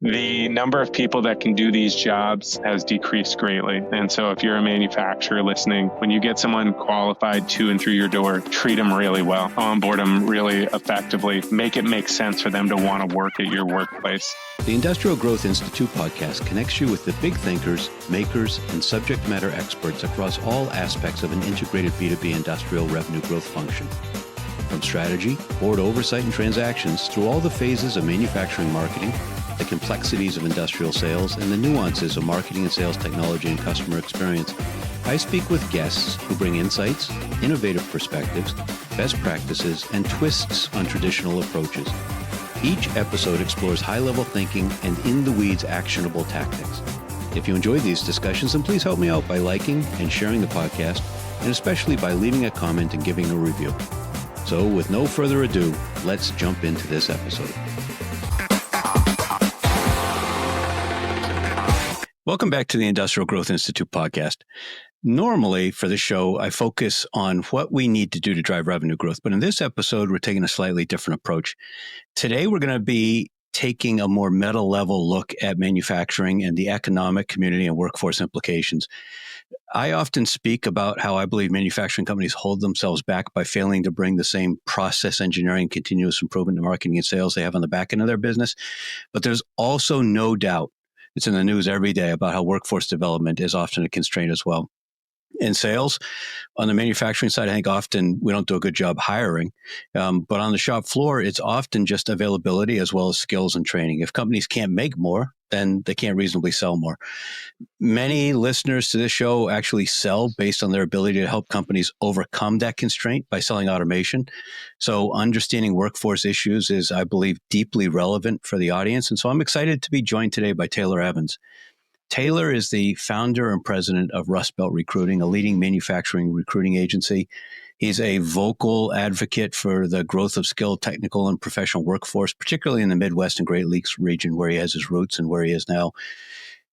the number of people that can do these jobs has decreased greatly. And so if you're a manufacturer listening, when you get someone qualified to and through your door, treat them really well, onboard them really effectively, make it make sense for them to want to work at your workplace. The Industrial Growth Institute podcast connects you with the big thinkers, makers, and subject matter experts across all aspects of an integrated B2B industrial revenue growth function. From strategy, board oversight and transactions, through all the phases of manufacturing marketing, the complexities of industrial sales, and the nuances of marketing and sales technology and customer experience, I speak with guests who bring insights, innovative perspectives, best practices, and twists on traditional approaches. Each episode explores high-level thinking and in-the-weeds actionable tactics. If you enjoyed these discussions, then please help me out by liking and sharing the podcast, and especially by leaving a comment and giving a review. So with no further ado, let's jump into this episode. Welcome back to the Industrial Growth Institute podcast. Normally for the show, I focus on what we need to do to drive revenue growth. But in this episode, we're taking a slightly different approach. Today, we're going to be taking a more meta-level look at manufacturing and the economic, community, and workforce implications. I often speak about how I believe manufacturing companies hold themselves back by failing to bring the same process engineering, continuous improvement to marketing and sales they have on the back end of their business. But there's also no doubt, it's in the news every day, about how workforce development is often a constraint as well. In sales, on the manufacturing side, I think often we don't do a good job hiring. But on the shop floor, it's often just availability as well as skills and training. If companies can't make more, then they can't reasonably sell more. Many listeners to this show actually sell based on their ability to help companies overcome that constraint by selling automation. So understanding workforce issues is, I believe, deeply relevant for the audience. And so I'm excited to be joined today by Taylor Evans. Taylor is the founder and president of Rust Belt Recruiting, a leading manufacturing recruiting agency. He's a vocal advocate for the growth of skilled technical and professional workforce, particularly in the Midwest and Great Lakes region where he has his roots and where he is now.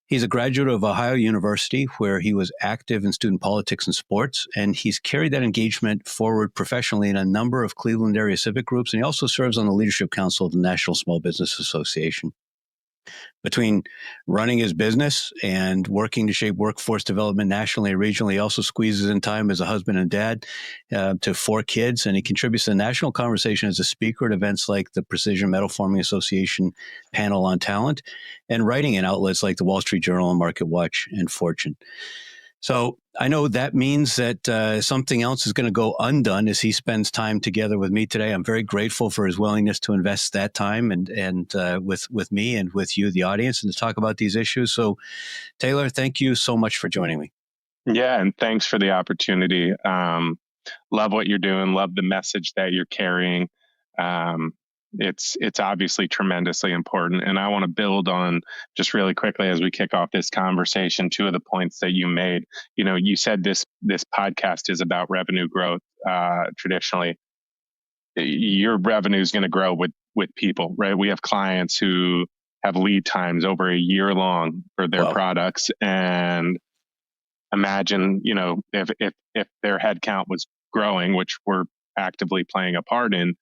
He's a graduate of Ohio University, where he was active in student politics and sports, and he's carried that engagement forward professionally in a number of Cleveland area civic groups, and he also serves on the Leadership Council of the National Small Business Association. Between running his business and working to shape workforce development nationally and regionally, he also squeezes in time as a husband and dad to 4 kids, and he contributes to the national conversation as a speaker at events like the Precision Metal Forming Association panel on talent, and writing in outlets like the Wall Street Journal and Market Watch and Fortune. So I know that means that something else is going to go undone as he spends time together with me today. I'm very grateful for his willingness to invest that time and with me and with you, the audience, and to talk about these issues. So, Taylor, thank you so much for joining me. Yeah, and thanks for the opportunity. Love what you're doing. Love the message that you're carrying. It's obviously tremendously important. And I want to build on, just really quickly as we kick off this conversation, 2 of the points that you made. You know, you said this podcast is about revenue growth. Traditionally, your revenue is going to grow with people, right? We have clients who have lead times over a year long for their products. And imagine, you know, if their headcount was growing, which we're actively playing a part in,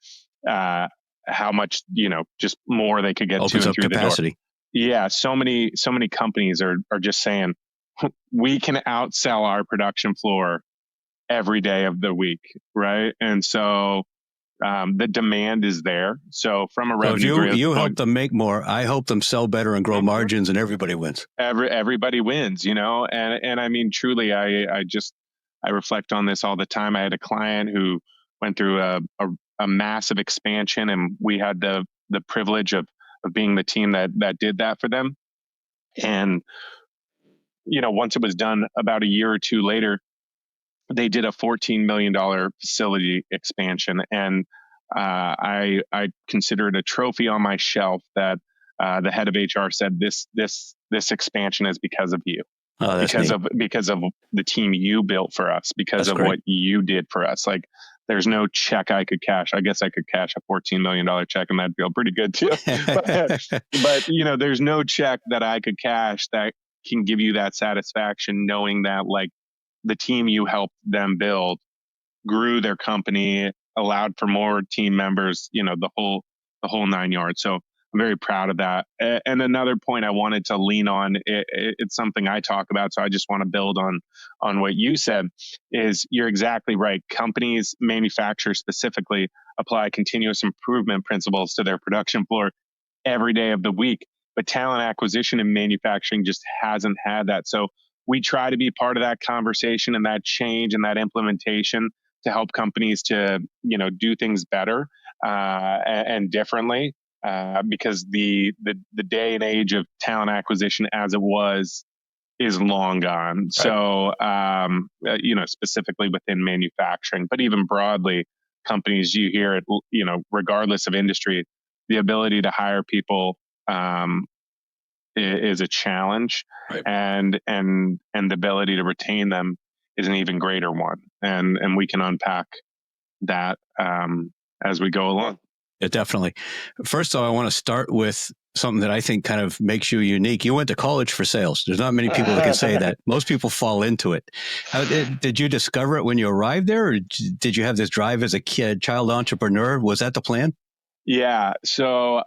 how much, you know, just more they could get to and through capacity. The door. Yeah. So many companies are just saying, we can outsell our production floor every day of the week. Right. And so, the demand is there. So from a revenue, so if you help them make more, I help them sell better and grow margins, and everybody wins. Everybody wins, you know, and I mean, truly, I reflect on this all the time. I had a client who went through a massive expansion, and we had the privilege of being the team that did that for them. And, you know, once it was done, about a year or 2 later, they did a $14 million facility expansion. And I consider it a trophy on my shelf that the head of HR said, this expansion is because of you. Because of the team you built for us, because of what you did for us. Like, there's no check I could cash. I guess I could cash a $14 million check and that'd feel pretty good too. but you know, there's no check that I could cash that can give you that satisfaction, knowing that like the team you helped them build grew their company, allowed for more team members, you know, the whole 9 yards. So I'm very proud of that. And another point I wanted to lean on, it's something I talk about, so I just want to build on what you said, is you're exactly right. Companies, manufacturers specifically, apply continuous improvement principles to their production floor every day of the week. But talent acquisition and manufacturing just hasn't had that. So we try to be part of that conversation and that change and that implementation to help companies to, do things better and differently. Because the day and age of talent acquisition as it was is long gone. Right. So, specifically within manufacturing, but even broadly, companies, you hear it, regardless of industry, the ability to hire people is a challenge, Right. and the ability to retain them is an even greater one. And we can unpack that as we go along. Yeah, definitely. First, though, I want to start with something that I think kind of makes you unique. You went to college for sales. There's not many people that can say that. Most people fall into it. How did you discover it when you arrived there, or did you have this drive as a kid, child entrepreneur? Was that the plan? Yeah. So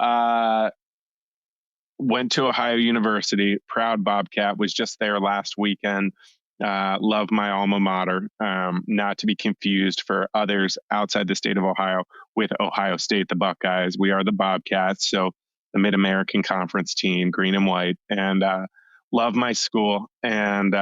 went to Ohio University. Proud Bobcat. Was just there last weekend. Love my alma mater. Not to be confused for others outside the state of Ohio with Ohio State, the Buckeyes. We are the Bobcats. So the Mid-American Conference team, green and white, and love my school. And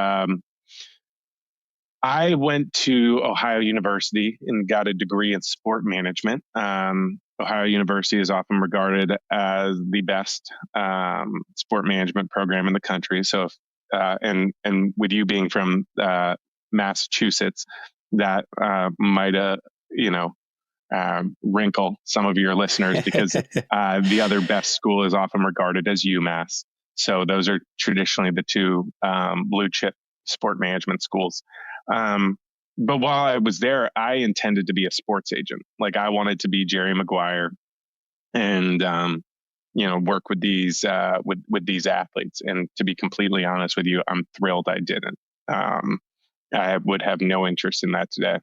I went to Ohio University and got a degree in sport management. Ohio University is often regarded as the best sport management program in the country. So, and with you being from Massachusetts, that might wrinkle some of your listeners, because the other best school is often regarded as UMass. So those are traditionally the two blue chip sport management schools. But while I was there, I intended to be a sports agent. Like, I wanted to be Jerry Maguire and work with these with these athletes. And to be completely honest with you, I'm thrilled I didn't. I would have no interest in that today.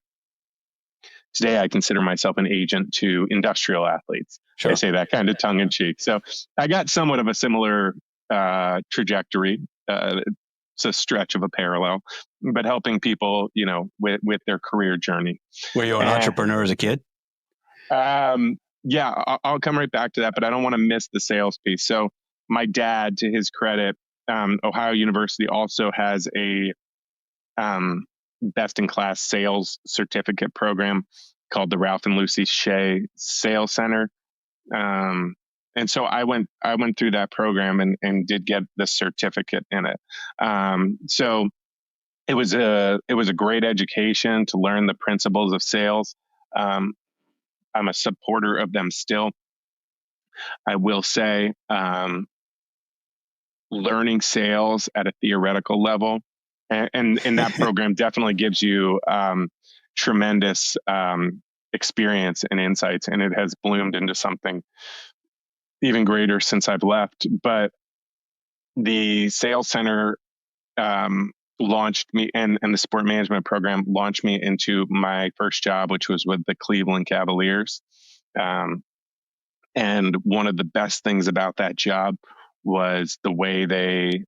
Today, I consider myself an agent to industrial athletes. Sure. I say that kind of tongue in cheek. So I got somewhat of a similar trajectory. It's a stretch of a parallel, but helping people, with their career journey. Were you an entrepreneur as a kid? Yeah, I'll come right back to that, but I don't want to miss the sales piece. So my dad, to his credit, Ohio University also has a best in class sales certificate program called the Ralph and Lucy Shea Sales Center. And so I went through that program and did get the certificate in it. So it was a great education to learn the principles of sales. I'm a supporter of them still. I will say, learning sales at a theoretical level, and that program definitely gives you tremendous experience and insights, and it has bloomed into something even greater since I've left. But the sales center launched me, and the sport management program launched me into my first job, which was with the Cleveland Cavaliers. And one of the best things about that job was the way they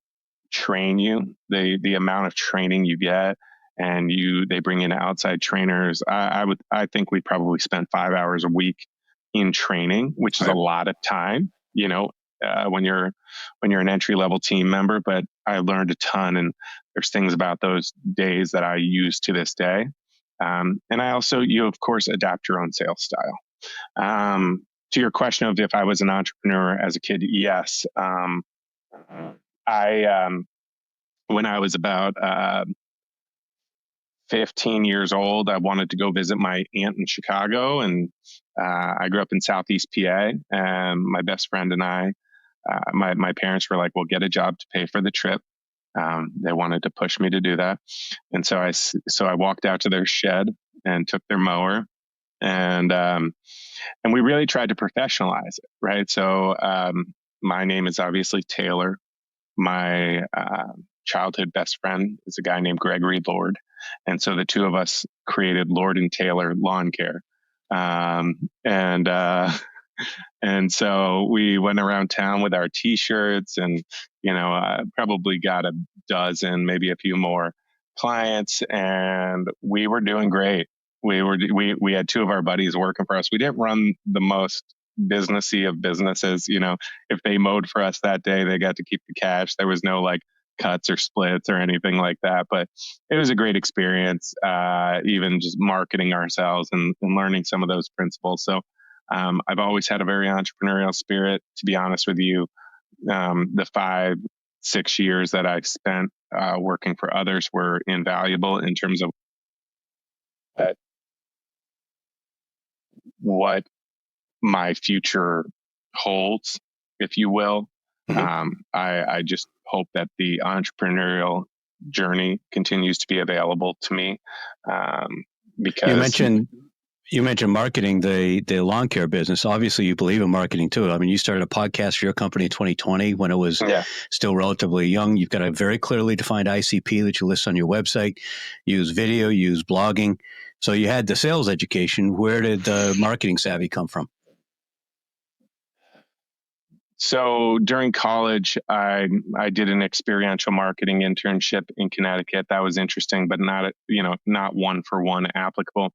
train you, the amount of training you get, and they bring in outside trainers. I think we probably spent 5 hours a week in training, which is a lot of time, when you're an entry level team member. But I learned a ton, and there's things about those days that I use to this day. And I also, you of course adapt your own sales style. To your question of if I was an entrepreneur as a kid, yes. When I was about 15 years old, I wanted to go visit my aunt in Chicago, and I grew up in Southeast PA. And my best friend and I, my parents were like, "Well, get a job to pay for the trip." They wanted to push me to do that, and so I walked out to their shed and took their mower, and we really tried to professionalize it, right? So my name is obviously Taylor. My childhood best friend is a guy named Gregory Lord. And so the two of us created Lord and Taylor Lawn Care. And And so we went around town with our T-shirts, and probably got a dozen, maybe a few more clients, and we were doing great. We had two of our buddies working for us. We didn't run the most businessy of businesses. If they mowed for us that day, they got to keep the cash. There was no like cuts or splits or anything like that. But it was a great experience, even just marketing ourselves and learning some of those principles. So I've always had a very entrepreneurial spirit, to be honest with you. The 5-6 years that I spent working for others were invaluable in terms of what my future holds, if you will. I just hope that the entrepreneurial journey continues to be available to me, because you mentioned marketing, the lawn care business. Obviously, you believe in marketing too. I mean, you started a podcast for your company in 2020 when it was still relatively young. You've got a very clearly defined ICP that you list on your website. You use video, you use blogging. So you had the sales education. Where did the marketing savvy come from? So during college, I did an experiential marketing internship in Connecticut. That was interesting, but not one for one applicable.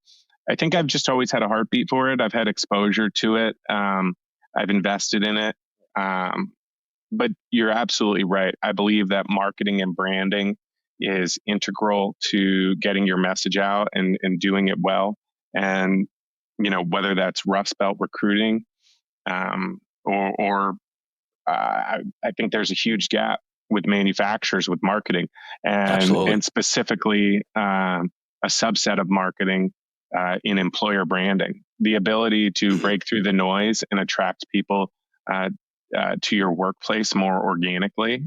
I think I've just always had a heartbeat for it. I've had exposure to it. I've invested in it. But you're absolutely right. I believe that marketing and branding is integral to getting your message out and doing it well. And, whether that's Rust Belt recruiting, or I think there's a huge gap with manufacturers with marketing, and specifically a subset of marketing in employer branding. The ability to break through the noise and attract people to your workplace more organically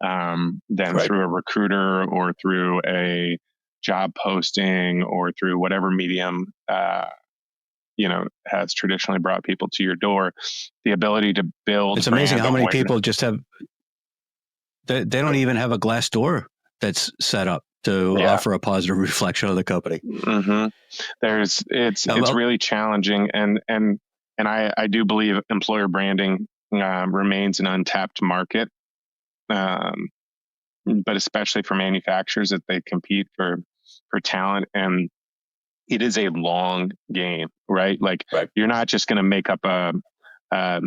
than through a recruiter or through a job posting or through whatever medium has traditionally brought people to your door. The ability to build. It's amazing how many people just have. They don't even have a glass door that's set up to offer a positive reflection of the company. Mm-hmm. It's really challenging, and I do believe employer branding remains an untapped market, but especially for manufacturers that they compete for talent, and it is a long game, right? You're not just going to make up a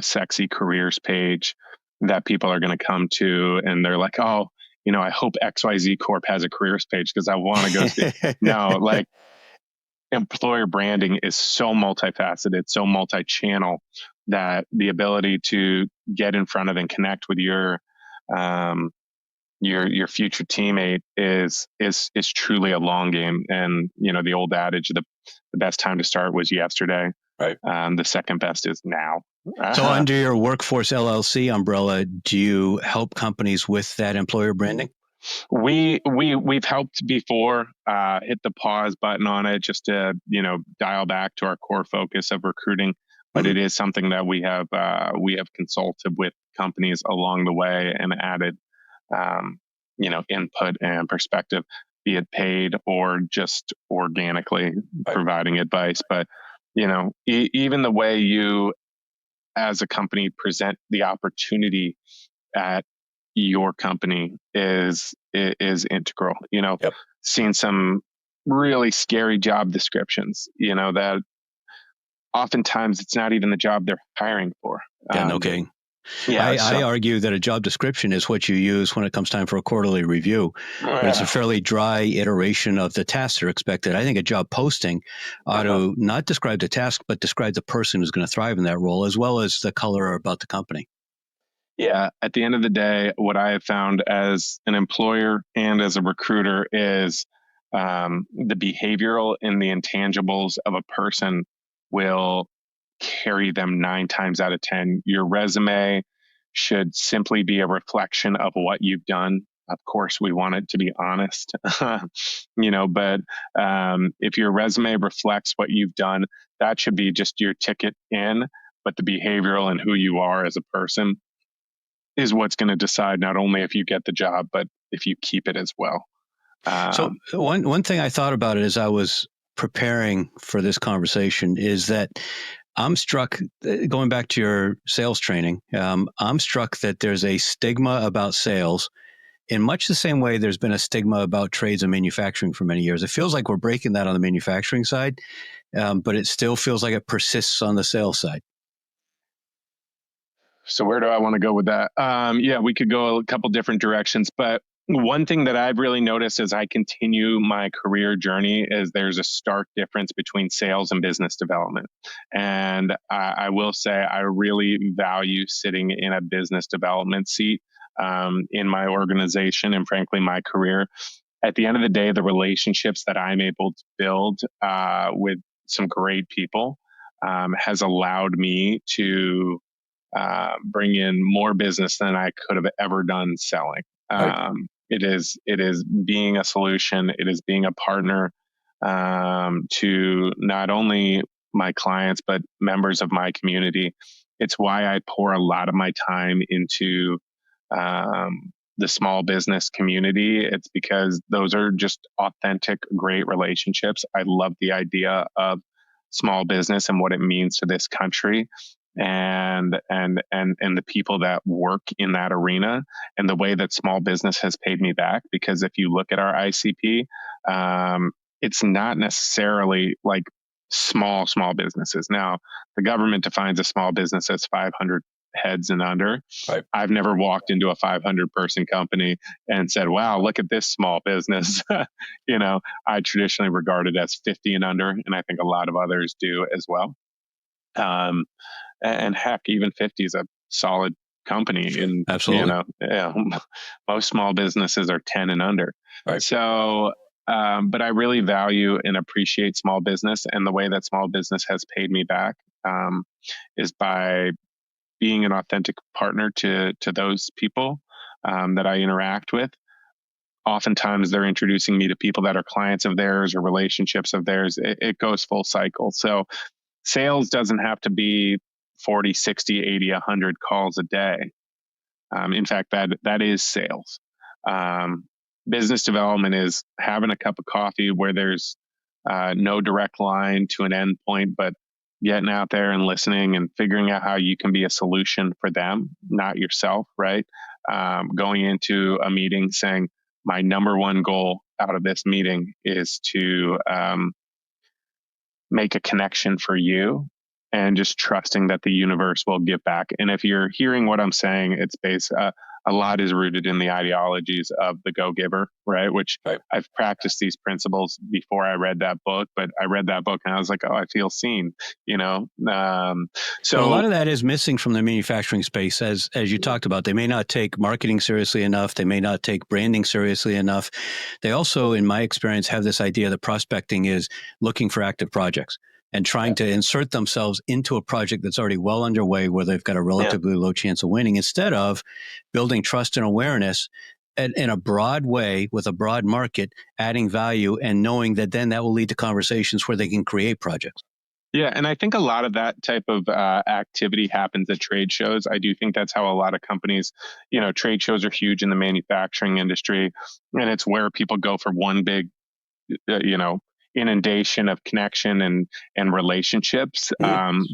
sexy careers page that people are going to come to, and they're like, oh, I hope XYZ Corp has a careers page because I want to go see. No, employer branding is so multifaceted, so multi-channel, that the ability to get in front of and connect with your future teammate is truly a long game. And the old adage, the best time to start was yesterday. Right. The second best is now. So under your Workforce LLC umbrella, do you help companies with that employer branding? We've helped before, hit the pause button on it just to dial back to our core focus of recruiting. But it is something that we have consulted with companies along the way and added input and perspective, be it paid or just organically providing advice. But even the way you as a company present the opportunity at your company is integral. Seeing some really scary job descriptions, that oftentimes it's not even the job they're hiring for. No kidding. Yeah, I argue that a job description is what you use when it comes time for a quarterly review. But it's a fairly dry iteration of the tasks that are expected. I think a job posting ought to not describe the task, but describe the person who's going to thrive in that role, as well as the color about the company. Yeah, at the end of the day, what I have found as an employer and as a recruiter is the behavioral and the intangibles of a person will carry them 9 times out of 10. Your resume should simply be a reflection of what you've done. Of course, we want it to be honest, but if your resume reflects what you've done, that should be just your ticket in. But the behavioral and who you are as a person is what's going to decide not only if you get the job, but if you keep it as well. So one thing I thought about it as I was preparing for this conversation is that I'm struck, going back to your sales training, I'm struck that there's a stigma about sales in much the same way there's been a stigma about trades and manufacturing for many years. It feels like we're breaking that on the manufacturing side, but it still feels like it persists on the sales side. So where do I want to go with that? Yeah, we could go a couple different directions, but one thing that I've really noticed as I continue my career journey is there's a stark difference between sales and business development. And I will say I really value sitting in a business development seat in my organization and frankly, my career. At the end of the day, the relationships that I'm able to build with some great people has allowed me to bring in more business than I could have ever done selling. Right. It is being a solution. It is being a partner to not only my clients but members of my community. It's why I pour a lot of my time into the small business community. It's because those are just authentic, great relationships. I love the idea of small business and what it means to this country and the people that work in that arena and the way that small business has paid me back. Because if you look at our ICP, it's not necessarily like small businesses. Now, the government defines a small business as 500 heads and under. Right. I've never walked into a 500 person company and said, wow, look at this small business. I traditionally regard it as 50 and under, and I think a lot of others do as well. And heck, even 50 is a solid company. And, Absolutely. most small businesses are 10 and under. Right. So, but I really value and appreciate small business. And the way that small business has paid me back is by being an authentic partner to those people that I interact with. Oftentimes they're introducing me to people that are clients of theirs or relationships of theirs. It goes full cycle. So sales doesn't have to be 40, 60, 80, 100 calls a day. In fact, that is sales. Business development is having a cup of coffee where there's no direct line to an end point, but getting out there and listening and figuring out how you can be a solution for them, not yourself, right? Going into a meeting saying, my number one goal out of this meeting is to make a connection for you, and just trusting that the universe will give back. And if you're hearing what I'm saying, it's a lot is rooted in the ideologies of the go-giver, right? Which Right. I've practiced these principles before I read that book, but I read that book and I was like, oh, I feel seen, But a So lot of that is missing from the manufacturing space, as you talked about. They may not take marketing seriously enough. They may not take branding seriously enough. They also, in my experience, have this idea that prospecting is looking for active projects and trying to insert themselves into a project that's already well underway where they've got a relatively low chance of winning, instead of building trust and awareness in a broad way with a broad market, adding value and knowing that then that will lead to conversations where they can create projects. yeah, and I think a lot of that type of activity happens at trade shows. I do think that's how a lot of companies, trade shows are huge in the manufacturing industry, and it's where people go for one big, inundation of connection and relationships.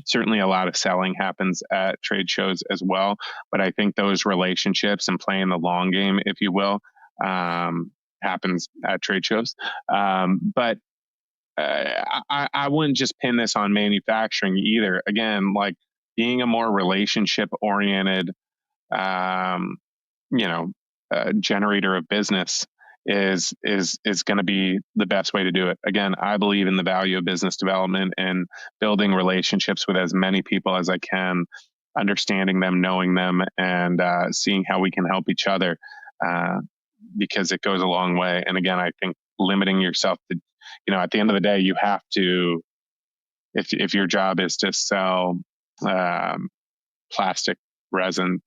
Certainly, a lot of selling happens at trade shows as well, but I think those relationships and playing the long game, if you will, happens at trade shows. But I wouldn't just pin this on manufacturing either. Again, like being a more relationship oriented, um, generator of business is going to be the best way to do it. Again, I believe in the value of business development and building relationships with as many people as I can, understanding them, knowing them, and seeing how we can help each other, because it goes a long way. And again, I think limiting yourself to, at the end of the day, you have to, if your job is to sell plastic resin,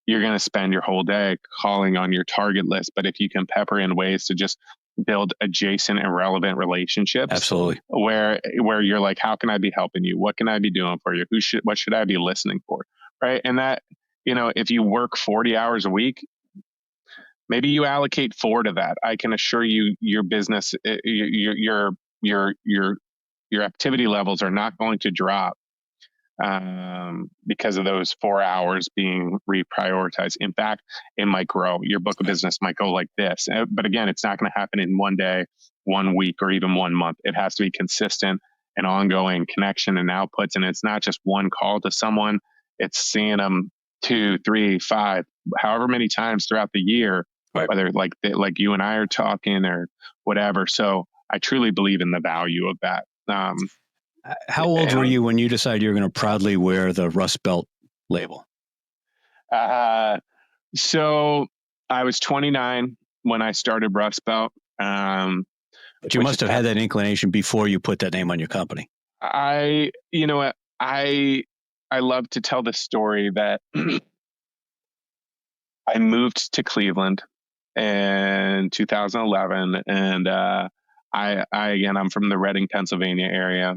you're going to spend your whole day calling on your target list. But if you can pepper in ways to just build adjacent and relevant relationships, Absolutely. where you're like, how can I be helping you? What can I be doing for you? What should I be listening for? Right. And that, if you work 40 hours a week, maybe you allocate 4 to that. I can assure you your business, your activity levels are not going to drop because of those 4 hours being reprioritized. In fact, it might grow. Your book of business might go like this. But again, it's not going to happen in one day, 1 week, or even 1 month. It has to be consistent and ongoing connection and outputs. And it's not just one call to someone, it's seeing them 2, 3, 5, however many times throughout the year, Right. whether like you and I are talking or whatever. So I truly believe in the value of that. How old were you when you decided you were going to proudly wear the Rust Belt label? So I was 29 when I started Rust Belt. But you must have had that inclination before you put that name on your company. You know what, I love to tell the story that I moved to Cleveland in 2011, and again, I'm from the Reading, Pennsylvania area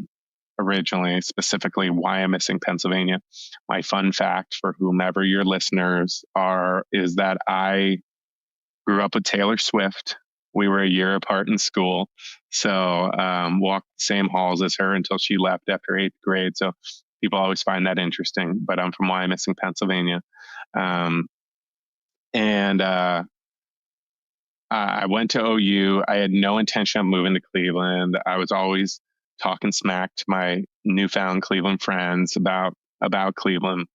originally, specifically Wyomissing, Pennsylvania. My fun fact for whomever your listeners are is that I grew up with Taylor Swift. We were a year apart in school, so walked the same halls as her until she left after 8th grade. So people always find that interesting. But I'm from Wyomissing, Pennsylvania, and I went to OU. I had no intention of moving to Cleveland. I was always talking smack to my newfound Cleveland friends about Cleveland.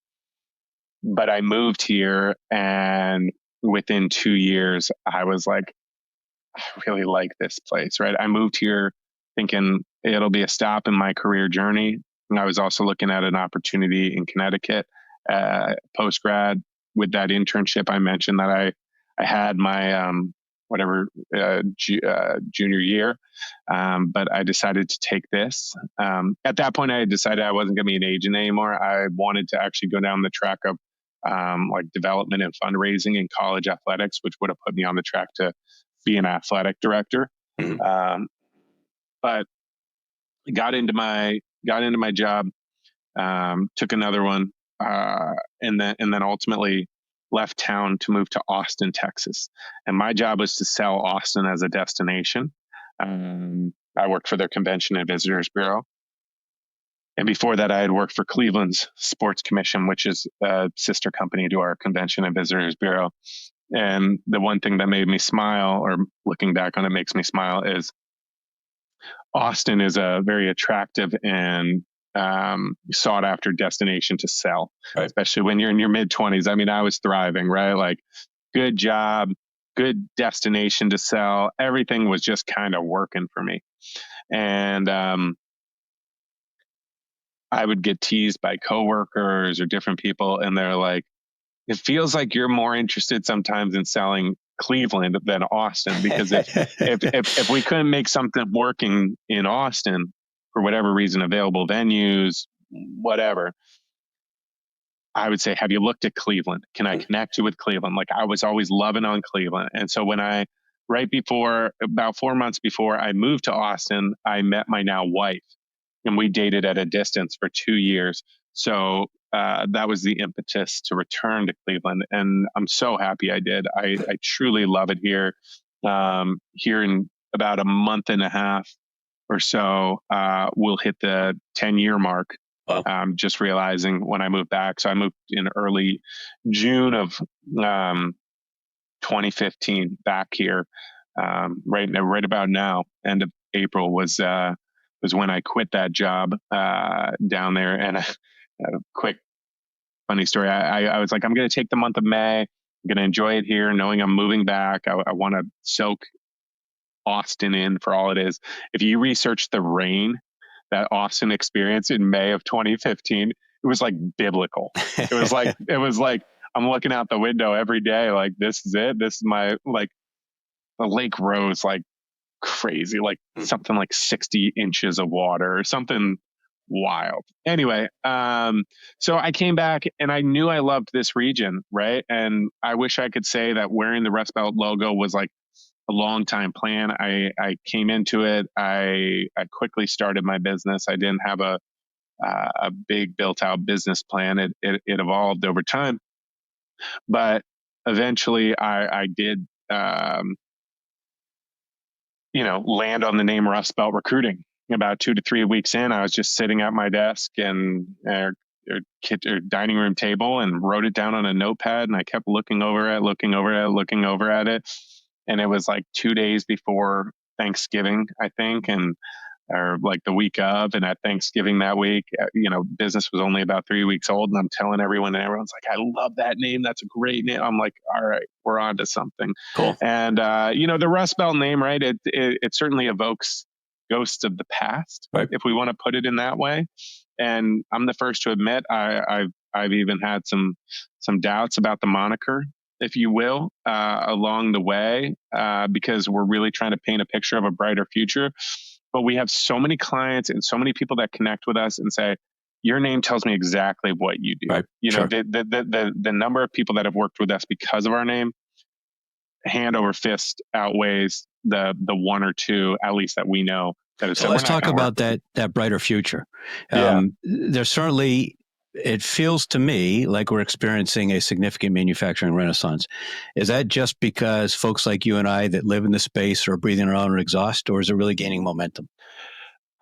But I moved here, and within 2 years, I was like, I really like this place, right? I moved here thinking it'll be a stop in my career journey. And I was also looking at an opportunity in Connecticut, post grad, with that internship I mentioned that I had my junior year, but I decided to take this. At that point, I decided I wasn't going to be an agent anymore. I wanted to actually go down the track of like development and fundraising in college athletics, which would have put me on the track to be an athletic director. Mm-hmm. But got into my job, took another one, and then ultimately left town to move to Austin, Texas. And my job was to sell Austin as a destination. I worked for their Convention and Visitors Bureau. And before that, I had worked for Cleveland's Sports Commission, which is a sister company to our Convention and Visitors Bureau. And the one thing that made me smile, or looking back on it makes me smile, is Austin is a very attractive and sought after destination to sell, right, especially when you're in your mid 20s. I mean, I was thriving, right? Like, good job, good destination to sell. Everything was just kind of working for me. And I would get teased by coworkers or different people, and they're like, it feels like you're more interested sometimes in selling Cleveland than Austin, because if we couldn't make something working in Austin for whatever reason, available venues, whatever, I would say, have you looked at Cleveland? Can I connect you with Cleveland? Like, I was always loving on Cleveland. And so when right before, about 4 months before I moved to Austin, I met my now wife, and we dated at a distance for 2 years. So that was the impetus to return to Cleveland. And I'm so happy I did. I truly love it here. Here in about a month and a half or so, we'll hit the 10-year mark. Wow. Just realizing when I moved back. So I moved in early June of 2015 back here. Right about now, end of April was when I quit that job down there. And a quick funny story. I was like, I'm going to take the month of May. I'm going to enjoy it here, knowing I'm moving back. I want to soak Austin in for all it is. If you research the rain that Austin experienced in May of 2015, it was like biblical. It was like I'm looking out the window every day, like, this is it. This is my, like, the lake rose like crazy, like something like 60 inches of water or something wild. Anyway, so I came back and I knew I loved this region, right? And I wish I could say that wearing the Rust Belt logo was like a long time plan. I came into it. I quickly started my business. I didn't have a big built out business plan. It evolved over time, but eventually I did, land on the name Rust Belt Recruiting. About 2 to 3 weeks in, I was just sitting at my desk and or dining room table and wrote it down on a notepad. And I kept looking over it. And it was like 2 days before Thanksgiving, I think. And or like the week of, and at Thanksgiving that week, business was only about 3 weeks old, and I'm telling everyone, and everyone's like, I love that name. That's a great name. I'm like, all right, we're on to something. Cool. And, the Rust Belt name, right? It certainly evokes ghosts of the past, right, if we want to put it in that way. And I'm the first to admit, I've even had some doubts about the moniker, if you will, along the way, because we're really trying to paint a picture of a brighter future. But we have so many clients and so many people that connect with us and say, your name tells me exactly what you do. Right. Sure. The number of people that have worked with us because of our name, hand over fist, outweighs the one or two, at least that we know. So let's talk about that brighter future. There's certainly, it feels to me like we're experiencing a significant manufacturing renaissance. Is that just because folks like you and I that live in the space are breathing our own exhaust, or is it really gaining momentum?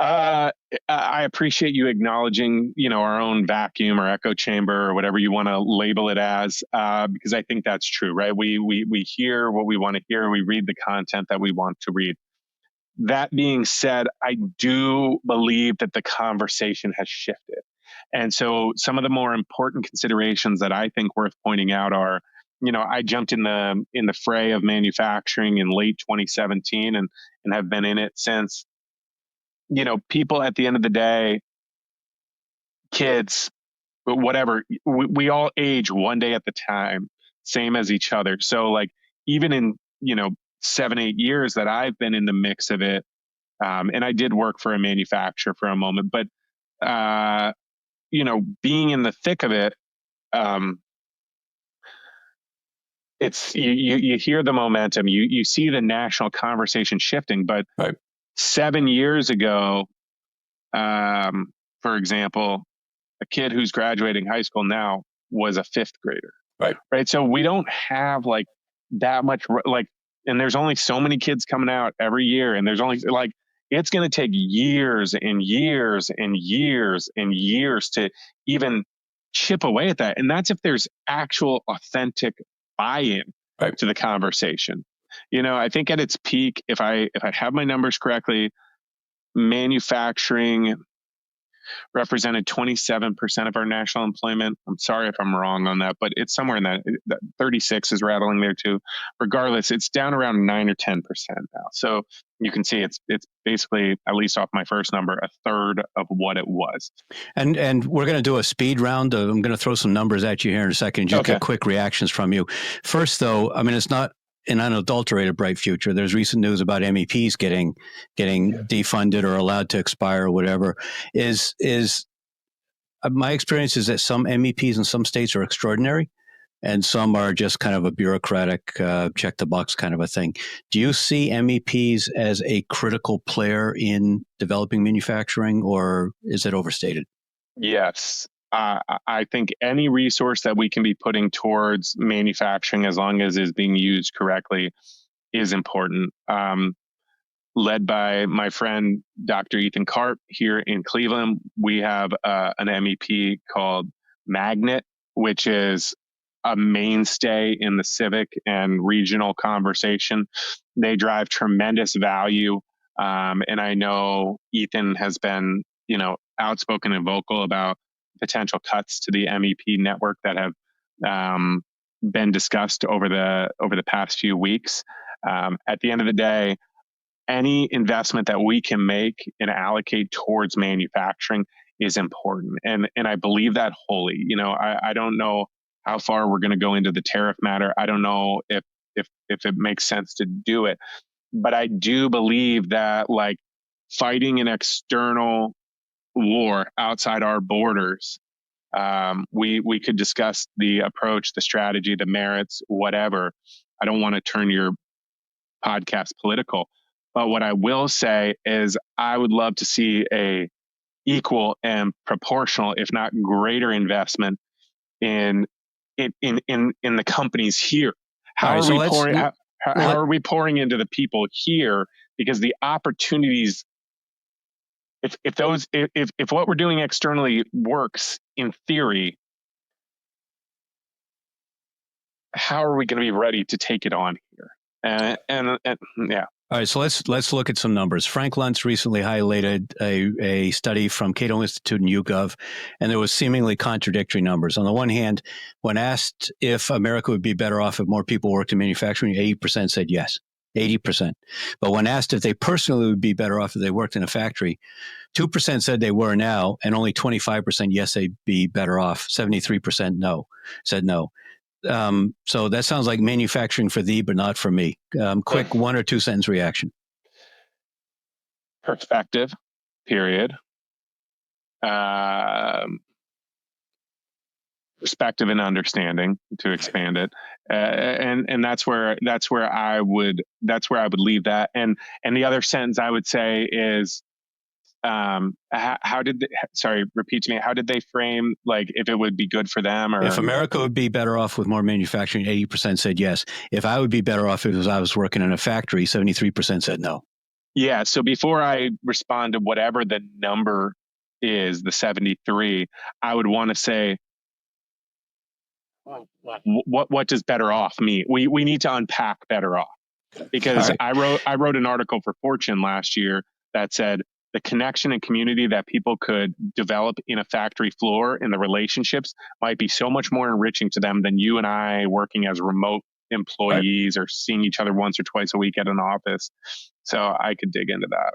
I appreciate you acknowledging, our own vacuum or echo chamber or whatever you want to label it as, because I think that's true, right? We hear what we want to hear. We read the content that we want to read. That being said, I do believe that the conversation has shifted. And so some of the more important considerations that I think worth pointing out are, I jumped in the fray of manufacturing in late 2017 and have been in it since. People at the end of the day, kids, whatever, we all age one day at the time, same as each other. So like even in, 7-8 years that I've been in the mix of it, and I did work for a manufacturer for a moment, but, being in the thick of it, it's, you hear the momentum, you see the national conversation shifting, but right. 7 years ago, for example, a kid who's graduating high school now was a fifth grader. Right. So we don't have like that much, and there's only so many kids coming out every year. And there's only like, it's going to take years and years and years and years to even chip away at that. And that's if there's actual authentic buy-in to the conversation. I think at its peak, if I have my numbers correctly, manufacturing represented 27% of our national employment. I'm sorry if I'm wrong on that, but it's somewhere in that 36 is rattling there too. Regardless, it's down around 9 or 10% now. So you can see it's basically, at least off my first number, a third of what it was. And we're going to do a speed round. I'm going to throw some numbers at you here in a second. Just get quick reactions from you. First, though, I mean, it's not an unadulterated bright future. There's recent news about MEPs getting defunded or allowed to expire or whatever. Is my experience is that some MEPs in some states are extraordinary, and some are just kind of a bureaucratic check the box kind of a thing. Do you see MEPs as a critical player in developing manufacturing, or is it overstated? Yes. I think any resource that we can be putting towards manufacturing, as long as it's being used correctly, is important. Led by my friend, Dr. Ethan Karp here in Cleveland, we have an MEP called Magnet, which is a mainstay in the civic and regional conversation. They drive tremendous value. And I know Ethan has been, outspoken and vocal about potential cuts to the MEP network that have been discussed over the past few weeks. At the end of the day, any investment that we can make and allocate towards manufacturing is important. And I believe that wholly. I don't know how far we're going to go into the tariff matter. I don't know if it makes sense to do it. But I do believe that like fighting an external war outside our borders, we could discuss the approach, the strategy, the merits, whatever. I don't want to turn your podcast political, but what I will say is I would love to see a equal and proportional, if not greater, investment in the companies here. How are we pouring into the people here? Because the opportunities if what we're doing externally works in theory, how are we going to be ready to take it on here? And yeah. All right, so let's look at some numbers. Frank Luntz recently highlighted a study from Cato Institute and YouGov, and there was seemingly contradictory numbers. On the one hand, when asked if America would be better off if more people worked in manufacturing, 80% said yes, 80%. But when asked if they personally would be better off if they worked in a factory, 2% said they were now, and only 25% yes, they'd be better off. 73% no, said no. So that sounds like manufacturing for thee, but not for me. Quick 1 or 2 sentence reaction. Perspective, period. Perspective and understanding, to expand it, and that's where I would leave that. And the other sentence I would say is, how did they, sorry, repeat to me, how did they frame, like, if it would be good for them, or if America would be better off with more manufacturing? 80% said yes. If I would be better off if I was working in a factory, 73% said no. Yeah. So before I respond to whatever the number is, the 73, I would want to say, what does better off mean? We need to unpack better off, because I wrote an article for Fortune last year that said the connection and community that people could develop in a factory floor, and the relationships, might be so much more enriching to them than you and I working as remote employees, or seeing each other once or twice a week at an office. So I could dig into that.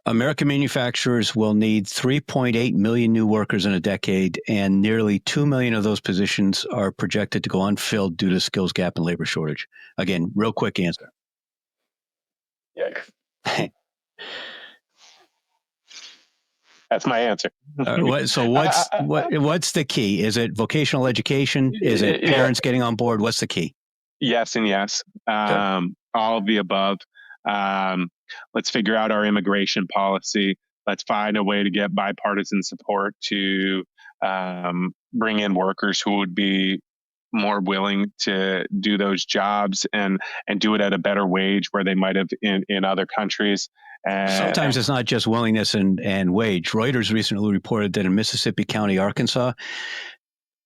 American manufacturers will need 3.8 million new workers in a decade, and nearly 2 million of those positions are projected to go unfilled due to skills gap and labor shortage. Again, real quick answer. Yeah. That's my answer. So what's the key? Is it vocational education? Is it parents getting on board? What's the key? Yes and yes. All of the above. Let's figure out our immigration policy. Let's find a way to get bipartisan support to bring in workers who would be more willing to do those jobs, and do it at a better wage where they might have in other countries. Sometimes it's not just willingness and wage. Reuters recently reported that in Mississippi County, Arkansas,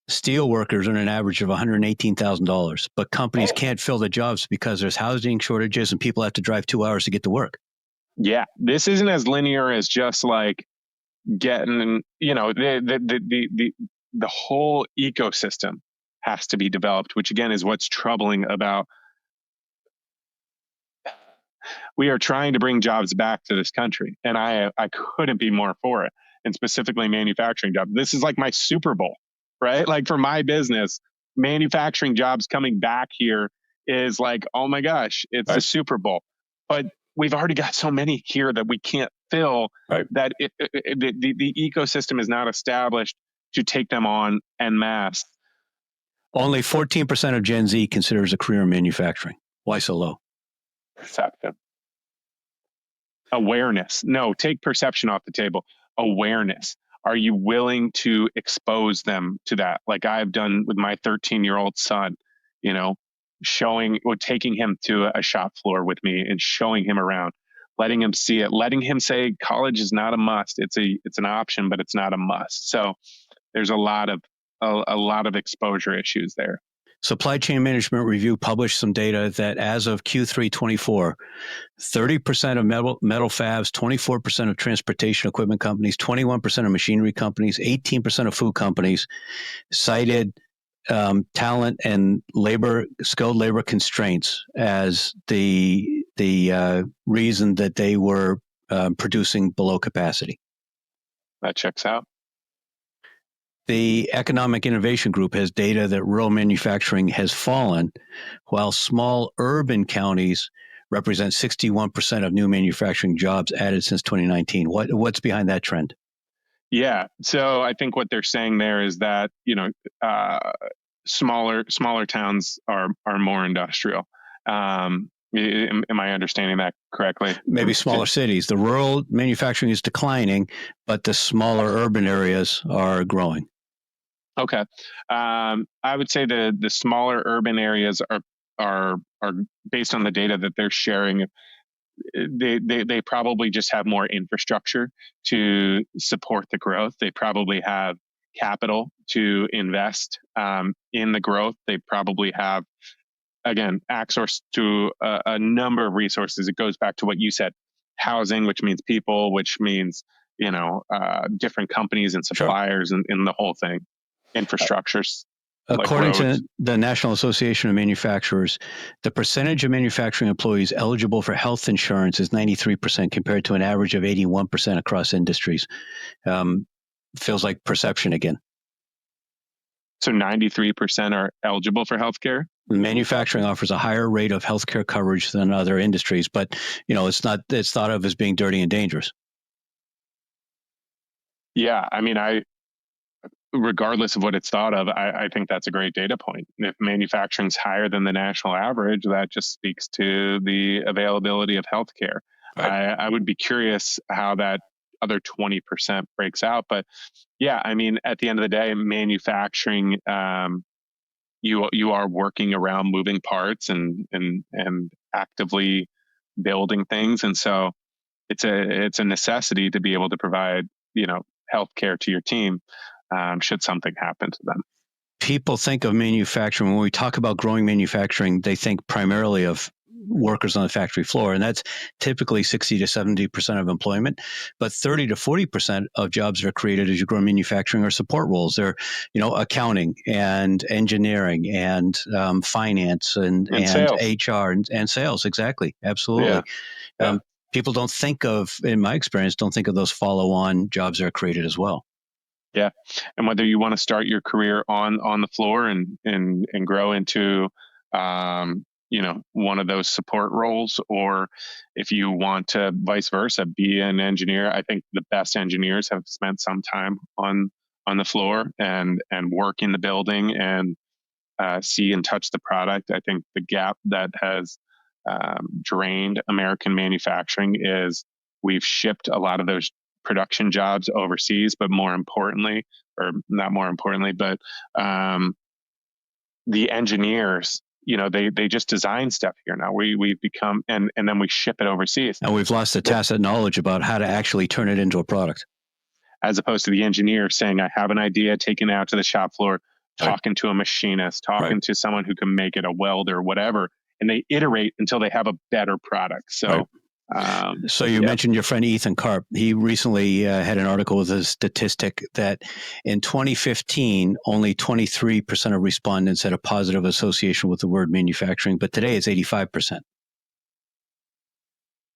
steel workers earn an average of $118,000, but companies can't fill the jobs because there's housing shortages and people have to drive 2 hours to get to work. Yeah, this isn't as linear as just like getting, the whole ecosystem has to be developed, which again is what's troubling about. We are trying to bring jobs back to this country, and I couldn't be more for it, and specifically manufacturing jobs. This is like my Super Bowl, right? Like, for my business, manufacturing jobs coming back here is like, oh my gosh, it's the Super Bowl. But we've already got so many here that we can't fill, that the ecosystem is not established to take them on en masse. Only 14% of Gen Z considers a career in manufacturing. Why so low? Perception. Awareness. No, take perception off the table. Awareness. Are you willing to expose them to that? Like I've done with my 13-year-old son, showing or taking him to a shop floor with me and showing him around, letting him see it, letting him say college is not a must. It's an option, but it's not a must. So there's a lot of exposure issues there. Supply Chain Management Review published some data that as of Q3 24, 30% of metal fabs, 24% of transportation equipment companies, 21% of machinery companies, 18% of food companies cited talent and skilled labor constraints as the reason that they were producing below capacity. That checks out. The Economic Innovation Group has data that rural manufacturing has fallen, while small urban counties represent 61% of new manufacturing jobs added since 2019. What's behind that trend? Yeah, so I think what they're saying there is that smaller towns are more industrial. Am I understanding that correctly? Maybe smaller cities. The rural manufacturing is declining, but the smaller urban areas are growing. Okay. I would say the smaller urban areas are based on the data that they're sharing, they probably just have more infrastructure to support the growth. They probably have capital to invest in the growth. They probably have, again, access to a number of resources. It goes back to what you said: housing, which means people, which means different companies and Sure. suppliers, and the whole thing, infrastructures. Like According roads. to the National Association of Manufacturers, the percentage of manufacturing employees eligible for health insurance is 93% compared to an average of 81% across industries. Feels like perception again. So 93% are eligible for healthcare. Manufacturing offers a higher rate of healthcare coverage than other industries, but it's thought of as being dirty and dangerous. Yeah, I mean, regardless of what it's thought of, I think that's a great data point. If manufacturing's higher than the national average, that just speaks to the availability of healthcare. Right. I would be curious how that other 20% breaks out. But yeah, I mean, at the end of the day, manufacturing, you are working around moving parts and actively building things, and so it's a necessity to be able to provide healthcare to your team should something happen to them. People think of manufacturing, when we talk about growing manufacturing, they think primarily of workers on the factory floor, and that's typically 60 to 70% of employment. But 30 to 40% of jobs that are created as you grow manufacturing are support roles. They're, accounting and engineering and finance and Sales. HR and sales. Exactly. Absolutely. Yeah. People don't think of, in my experience, don't think of those follow-on jobs that are created as well. Yeah, and whether you want to start your career on the floor and grow into one of those support roles, or if you want to vice versa, be an engineer. I think the best engineers have spent some time on the floor and work in the building and see and touch the product. I think the gap that has drained American manufacturing is we've shipped a lot of those production jobs overseas, but more importantly, or not more importantly, but the engineers, they just design stuff here now. We've become, and then we ship it overseas. And we've lost the tacit knowledge about how to actually turn it into a product. As opposed to the engineer saying, I have an idea, taking it out to the shop floor, talking to a machinist, talking to someone who can make it, a welder, whatever, and they iterate until they have a better product. So, so you mentioned your friend Ethan Karp. He recently had an article with a statistic that in 2015, only 23% of respondents had a positive association with the word manufacturing, but today it's 85%.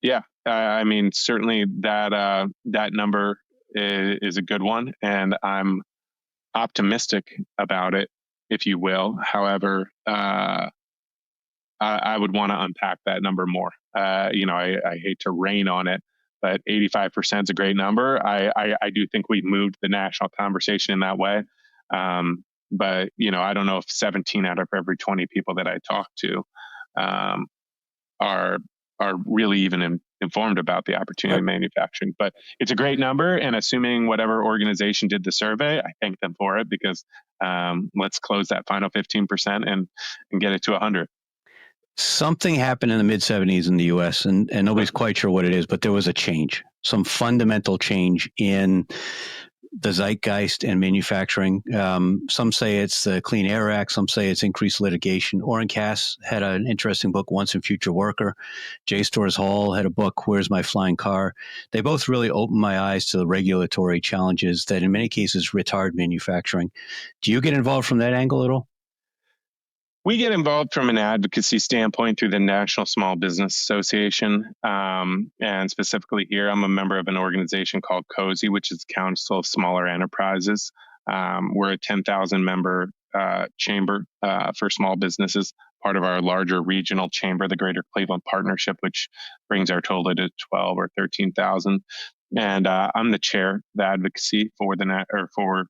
Yeah, I mean, certainly that number is a good one, and I'm optimistic about it, if you will. However, I would want to unpack that number more. I hate to rain on it, but 85% is a great number. I do think we've moved the national conversation in that way. But I don't know if 17 out of every 20 people that I talk to are really even informed about the opportunity in manufacturing. But it's a great number, and assuming whatever organization did the survey, I thank them for it, because let's close that final 15% and get it to 100. Something happened in the mid-'70s in the U.S., and nobody's quite sure what it is, but there was a change, some fundamental change in the zeitgeist and manufacturing. Some say it's the Clean Air Act. Some say it's increased litigation. Orrin Cass had an interesting book, Once and Future Worker. J. Storrs Hall had a book, Where's My Flying Car? They both really opened my eyes to the regulatory challenges that in many cases retard manufacturing. Do you get involved from that angle at all? We get involved from an advocacy standpoint through the National Small Business Association. And specifically here, I'm a member of an organization called COSI, which is Council of Smaller Enterprises. We're a 10,000 member chamber for small businesses, part of our larger regional chamber, the Greater Cleveland Partnership, which brings our total to 12 or 13,000. And I'm the chair, the advocacy for for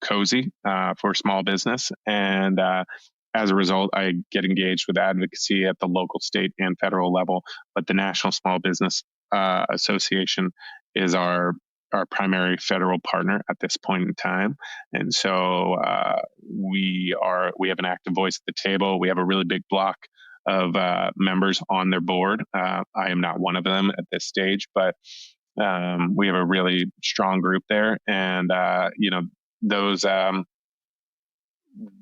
COSI for small business. And as a result, I get engaged with advocacy at the local, state, and federal level. But the National Small Business Association is our primary federal partner at this point in time, and so we have an active voice at the table. We have a really big block members on their board. I am not one of them at this stage, but we have a really strong group there, and those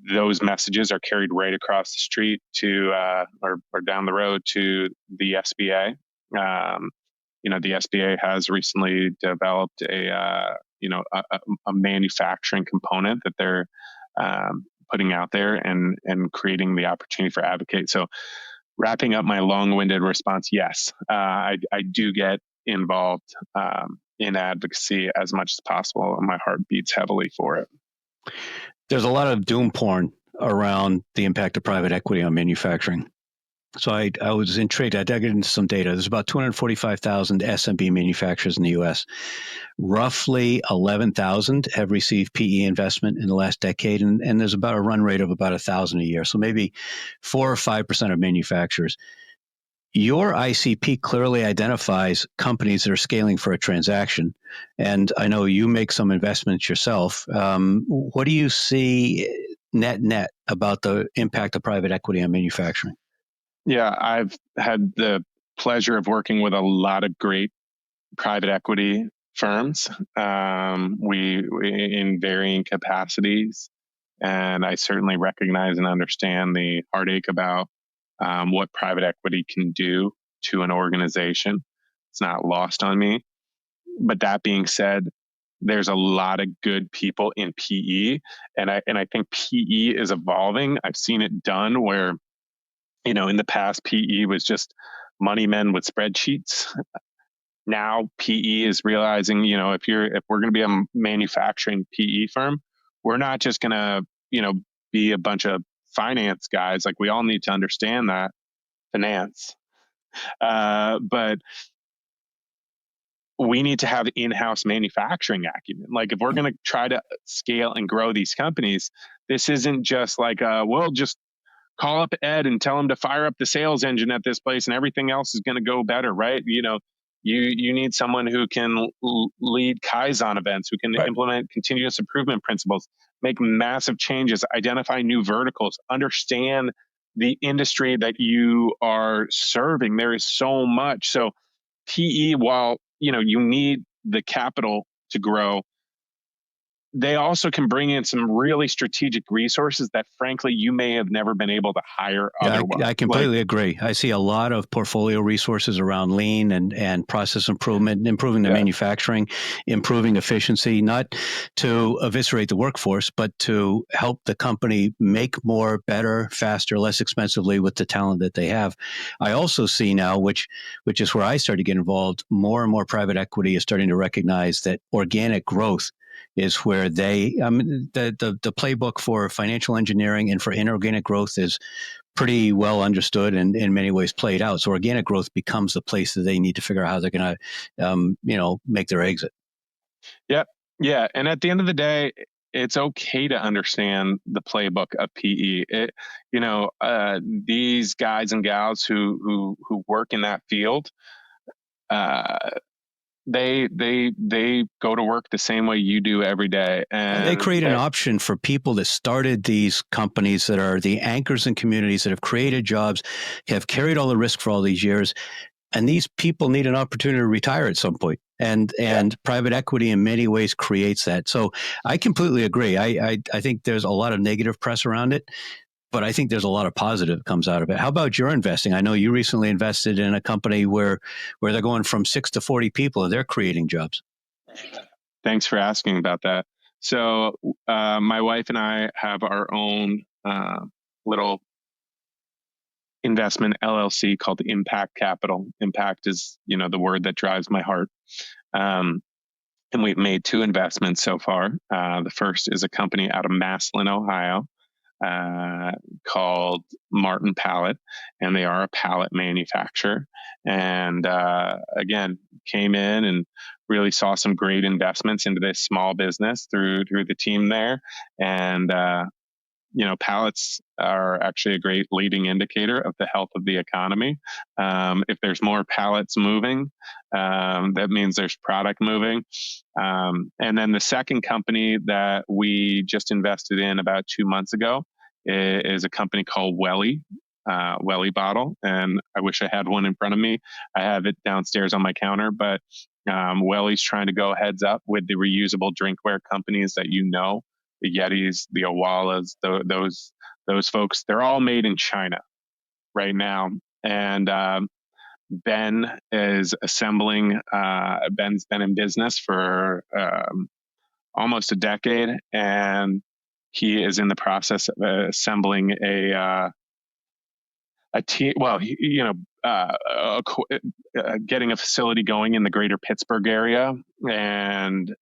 those messages are carried right across the street to or down the road to the SBA. The SBA has recently developed a manufacturing component that they're putting out there and creating the opportunity for Advocate. So, wrapping up my long-winded response, yes, I do get involved in advocacy as much as possible, and my heart beats heavily for it. There's a lot of doom porn around the impact of private equity on manufacturing. So I was intrigued. I dug into some data. There's about 245,000 SMB manufacturers in the U.S. Roughly 11,000 have received PE investment in the last decade, and there's about a run rate of about 1,000 a year. So maybe 4 or 5% of manufacturers. Your ICP clearly identifies companies that are scaling for a transaction, and I know you make some investments yourself. What do you see net about the impact of private equity on manufacturing? Yeah, I've had the pleasure of working with a lot of great private equity firms, we in varying capacities, and I certainly recognize and understand the heartache about what private equity can do to an organization. It's not lost on me. But that being said, there's a lot of good people in PE, and I think PE is evolving. I've seen it done where, in the past, PE was just money men with spreadsheets. Now PE is realizing, if we're going to be a manufacturing PE firm, we're not just going to, be a bunch of finance guys. Like, we all need to understand that finance, but we need to have in-house manufacturing acumen. Like, if we're going to try to scale and grow these companies, this isn't just like, we'll just call up Ed and tell him to fire up the sales engine at this place and everything else is going to go better, right? You need someone who can lead Kaizen events, who can implement continuous improvement principles, make massive changes, identify new verticals, understand the industry that you are serving. There is so much. So PE, while you need the capital to grow, they also can bring in some really strategic resources that, frankly, you may have never been able to hire otherwise. I completely agree. I see a lot of portfolio resources around lean and process improvement, improving the manufacturing, improving efficiency, not to eviscerate the workforce, but to help the company make more, better, faster, less expensively with the talent that they have. I also see now, which is where I started to get involved, more and more private equity is starting to recognize that organic growth is where the playbook for financial engineering and for inorganic growth is pretty well understood and in many ways played out. So organic growth becomes the place that they need to figure out how they're going to, make their exit. Yep. Yeah. And at the end of the day, it's okay to understand the playbook of PE. These guys and gals who work in that field, they go to work the same way you do every day, and they create an option for people that started these companies that are the anchors in communities that have created jobs, have carried all the risk for all these years, and these people need an opportunity to retire at some point. And private equity in many ways creates that. So I completely agree. I think there's a lot of negative press around it, but I think there's a lot of positive that comes out of it. How about your investing? I know you recently invested in a company where they're going from 6 to 40 people and they're creating jobs. Thanks for asking about that. So my wife and I have our own little investment LLC called Impact Capital. Impact is, the word that drives my heart. And we've made 2 investments so far. The first is a company out of Massillon, Ohio, called Martin Pallet, and they are a pallet manufacturer. And again, came in and really saw some great investments into this small business through the team there. And pallets are actually a great leading indicator of the health of the economy. If there's more pallets moving, that means there's product moving. And then the second company that we just invested in about 2 months ago is a company called Welly. welly bottle, and I wish I had one in front of me. I have it downstairs on my counter, but Welly's trying to go heads up with the reusable drinkware companies that the Yetis, the Owalas, those folks. They're all made in China right now, and Ben is assembling. Ben's been in business for almost a decade, and he is in the process of assembling a team. Well, getting a facility going in the greater Pittsburgh area, and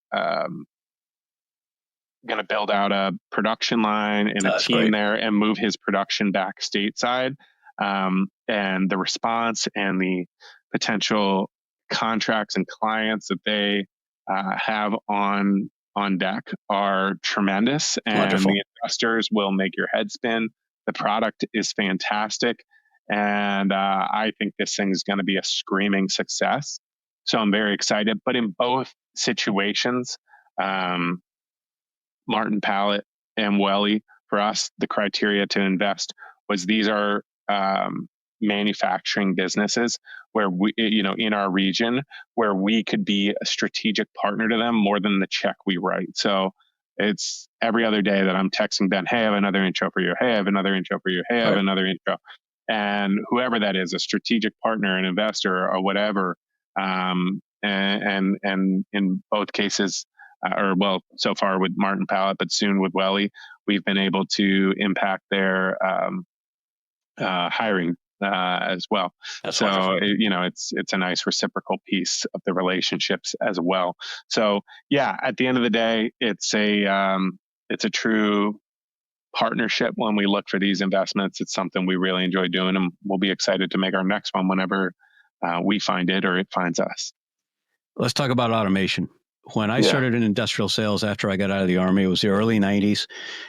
going to build out a production line and a team there and move his production back stateside. And the response and the potential contracts and clients that they have on deck are tremendous, and Wonderful. The investors will make your head spin. The product is fantastic, and I think this thing is going to be a screaming success. So I'm very excited. But in both situations, Martin Pallet and Welly, for us, the criteria to invest was these are manufacturing businesses where we, in our region, where we could be a strategic partner to them more than the check we write. So it's every other day that I'm texting Ben, hey, I have another intro for you. Hey, I have another intro for you. Hey, I have another intro. And whoever that is, a strategic partner, an investor, or whatever, and in both cases, so far with Martin Pallet, but soon with Welly, we've been able to impact their hiring as well. That's so wonderful. It's a nice reciprocal piece of the relationships as well. So yeah, at the end of the day, it's a true partnership. When we look for these investments, it's something we really enjoy doing, and we'll be excited to make our next one whenever we find it or it finds us. Let's talk about automation. When I started in industrial sales after I got out of the Army, it was the early 90s.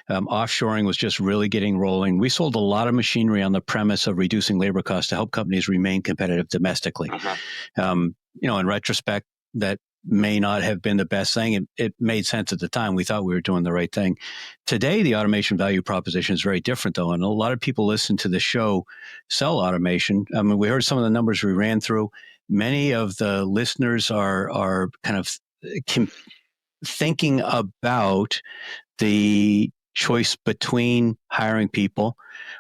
Offshoring was just really getting rolling. We sold a lot of machinery on the premise of reducing labor costs to help companies remain competitive domestically. In retrospect, that may not have been the best thing. It made sense at the time. We thought we were doing the right thing. Today, the automation value proposition is very different, though. And a lot of people listen to the show sell automation. I mean, we heard some of the numbers we ran through. Many of the listeners are kind of thinking about the choice between hiring people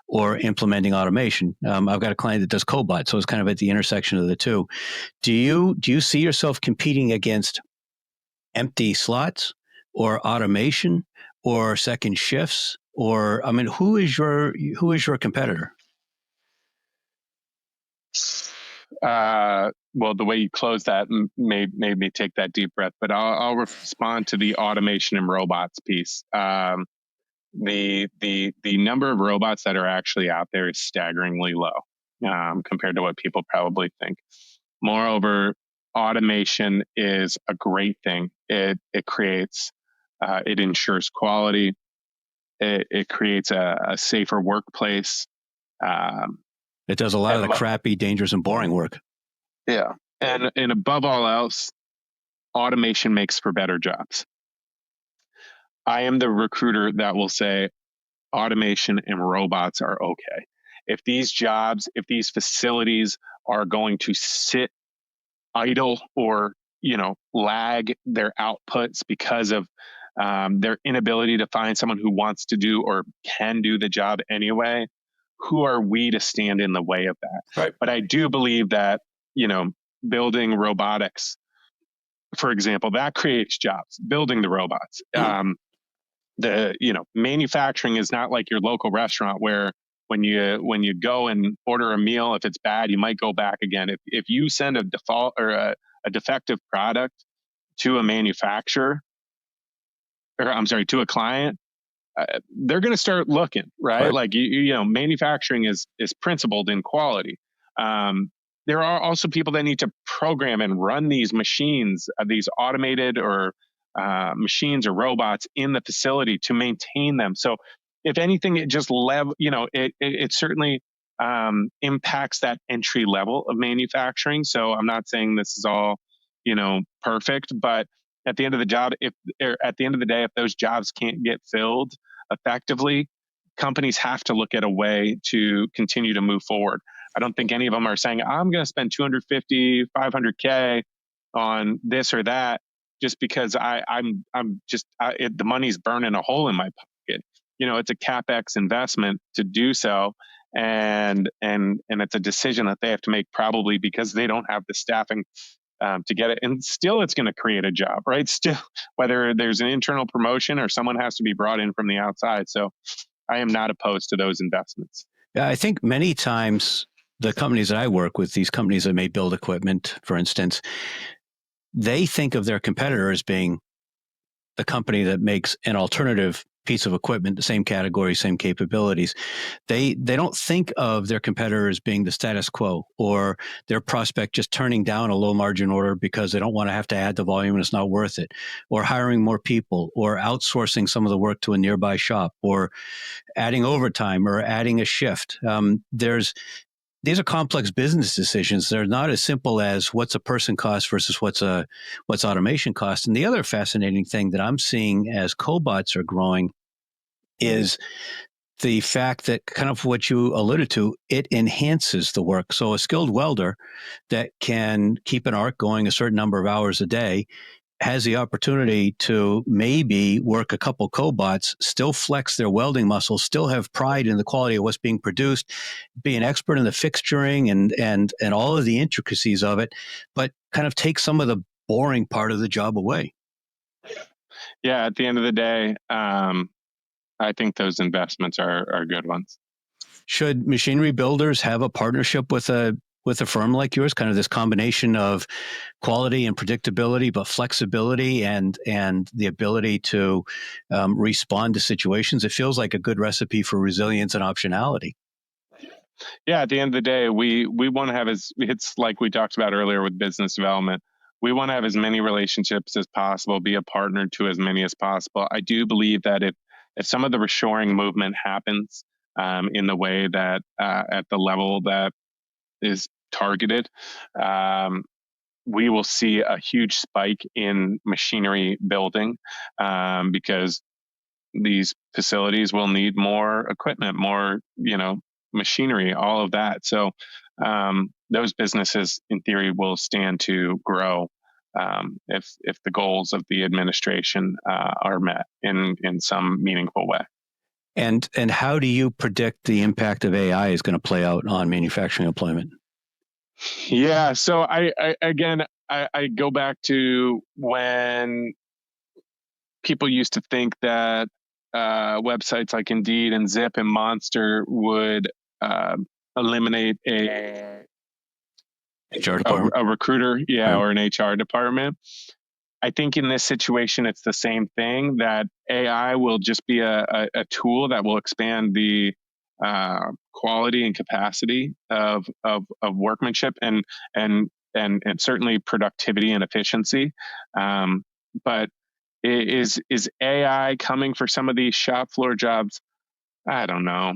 or implementing automation. I've got a client that does cobot, so it's kind of at the intersection of the two. Do you see yourself competing against empty slots or automation or second shifts? Or, I mean, who is your competitor? Well, the way you closed that made me take that deep breath, but I'll respond to the automation and robots piece. The number of robots that are actually out there is staggeringly low compared to what people probably think. Moreover, automation is a great thing. It creates, it ensures quality. It creates a safer workplace. It does a lot of the crappy, dangerous, and boring work. Yeah. And above all else, automation makes for better jobs. I am the recruiter that will say automation and robots are okay. If these facilities are going to sit idle or, lag their outputs because of their inability to find someone who wants to do or can do the job anyway, who are we to stand in the way of that? Right. But I do believe that, building robotics, for example, that creates jobs, building the robots. Manufacturing is not like your local restaurant where when you go and order a meal, if it's bad, you might go back again. If you send a default or a defective product to a manufacturer, to a client, they're going to start looking, right? Like, manufacturing is principled in quality. There are also people that need to program and run these machines, these automated or machines or robots in the facility to maintain them. So if anything, it just it certainly impacts that entry level of manufacturing. So I'm not saying this is all, perfect, but at the end of the day, if those jobs can't get filled effectively, companies have to look at a way to continue to move forward. I don't think any of them are saying, I'm going to spend 250, 500K on this or that just because the money's burning a hole in my pocket. It's a CapEx investment to do so. And it's a decision that they have to make, probably because they don't have the staffing to get it. And still, it's going to create a job, right? Still, whether there's an internal promotion or someone has to be brought in from the outside. So I am not opposed to those investments. Yeah, I think many times the companies that I work with, these companies that may build equipment, for instance, they think of their competitor as being the company that makes an alternative piece of equipment, the same category, same capabilities. They don't think of their competitor as being the status quo, or their prospect just turning down a low margin order because they don't want to have to add the volume and it's not worth it, or hiring more people, or outsourcing some of the work to a nearby shop, or adding overtime or adding a shift. These are complex business decisions. They're not as simple as what's a person cost versus what's automation cost. And the other fascinating thing that I'm seeing as cobots are growing is the fact that, kind of what you alluded to, it enhances the work. So a skilled welder that can keep an arc going a certain number of hours a day has the opportunity to maybe work a couple cobots, still flex their welding muscles, still have pride in the quality of what's being produced, be an expert in the fixturing and all of the intricacies of it, but kind of take some of the boring part of the job away. Yeah, at the end of the day, I think those investments are good ones. Should machinery builders have a partnership with a firm like yours, kind of this combination of quality and predictability, but flexibility and the ability to respond to situations? It feels like a good recipe for resilience and optionality. Yeah, at the end of the day, we want to have it's like we talked about earlier with business development. We want to have as many relationships as possible, be a partner to as many as possible. I do believe that if some of the reshoring movement happens in the way that at the level that is targeted, we will see a huge spike in machinery building because these facilities will need more equipment, more, machinery, all of that. So those businesses, in theory, will stand to grow if the goals of the administration are met in some meaningful way. And how do you predict the impact of AI is going to play out on manufacturing employment? Yeah. So I go back to when people used to think that websites like Indeed and Zip and Monster would eliminate a HR department, a recruiter, right, or an HR department. I think in this situation, it's the same thing, that AI will just be a tool that will expand the quality and capacity of workmanship and certainly productivity and efficiency. But is AI coming for some of these shop floor jobs? I don't know.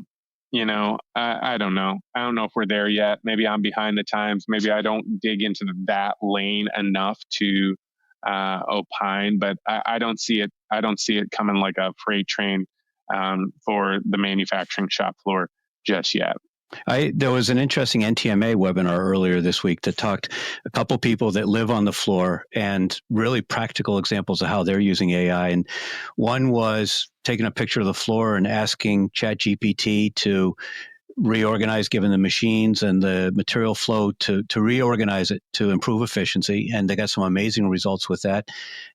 I don't know. I don't know if we're there yet. Maybe I'm behind the times. Maybe I don't dig into that lane enough to opine, but I don't see it. I don't see it coming like a freight train for the manufacturing shop floor just yet. There was an interesting NTMA webinar earlier this week that talked a couple people that live on the floor and really practical examples of how they're using AI. And one was taking a picture of the floor and asking ChatGPT to reorganize, given the machines and the material flow, to reorganize it to improve efficiency. And they got some amazing results with that.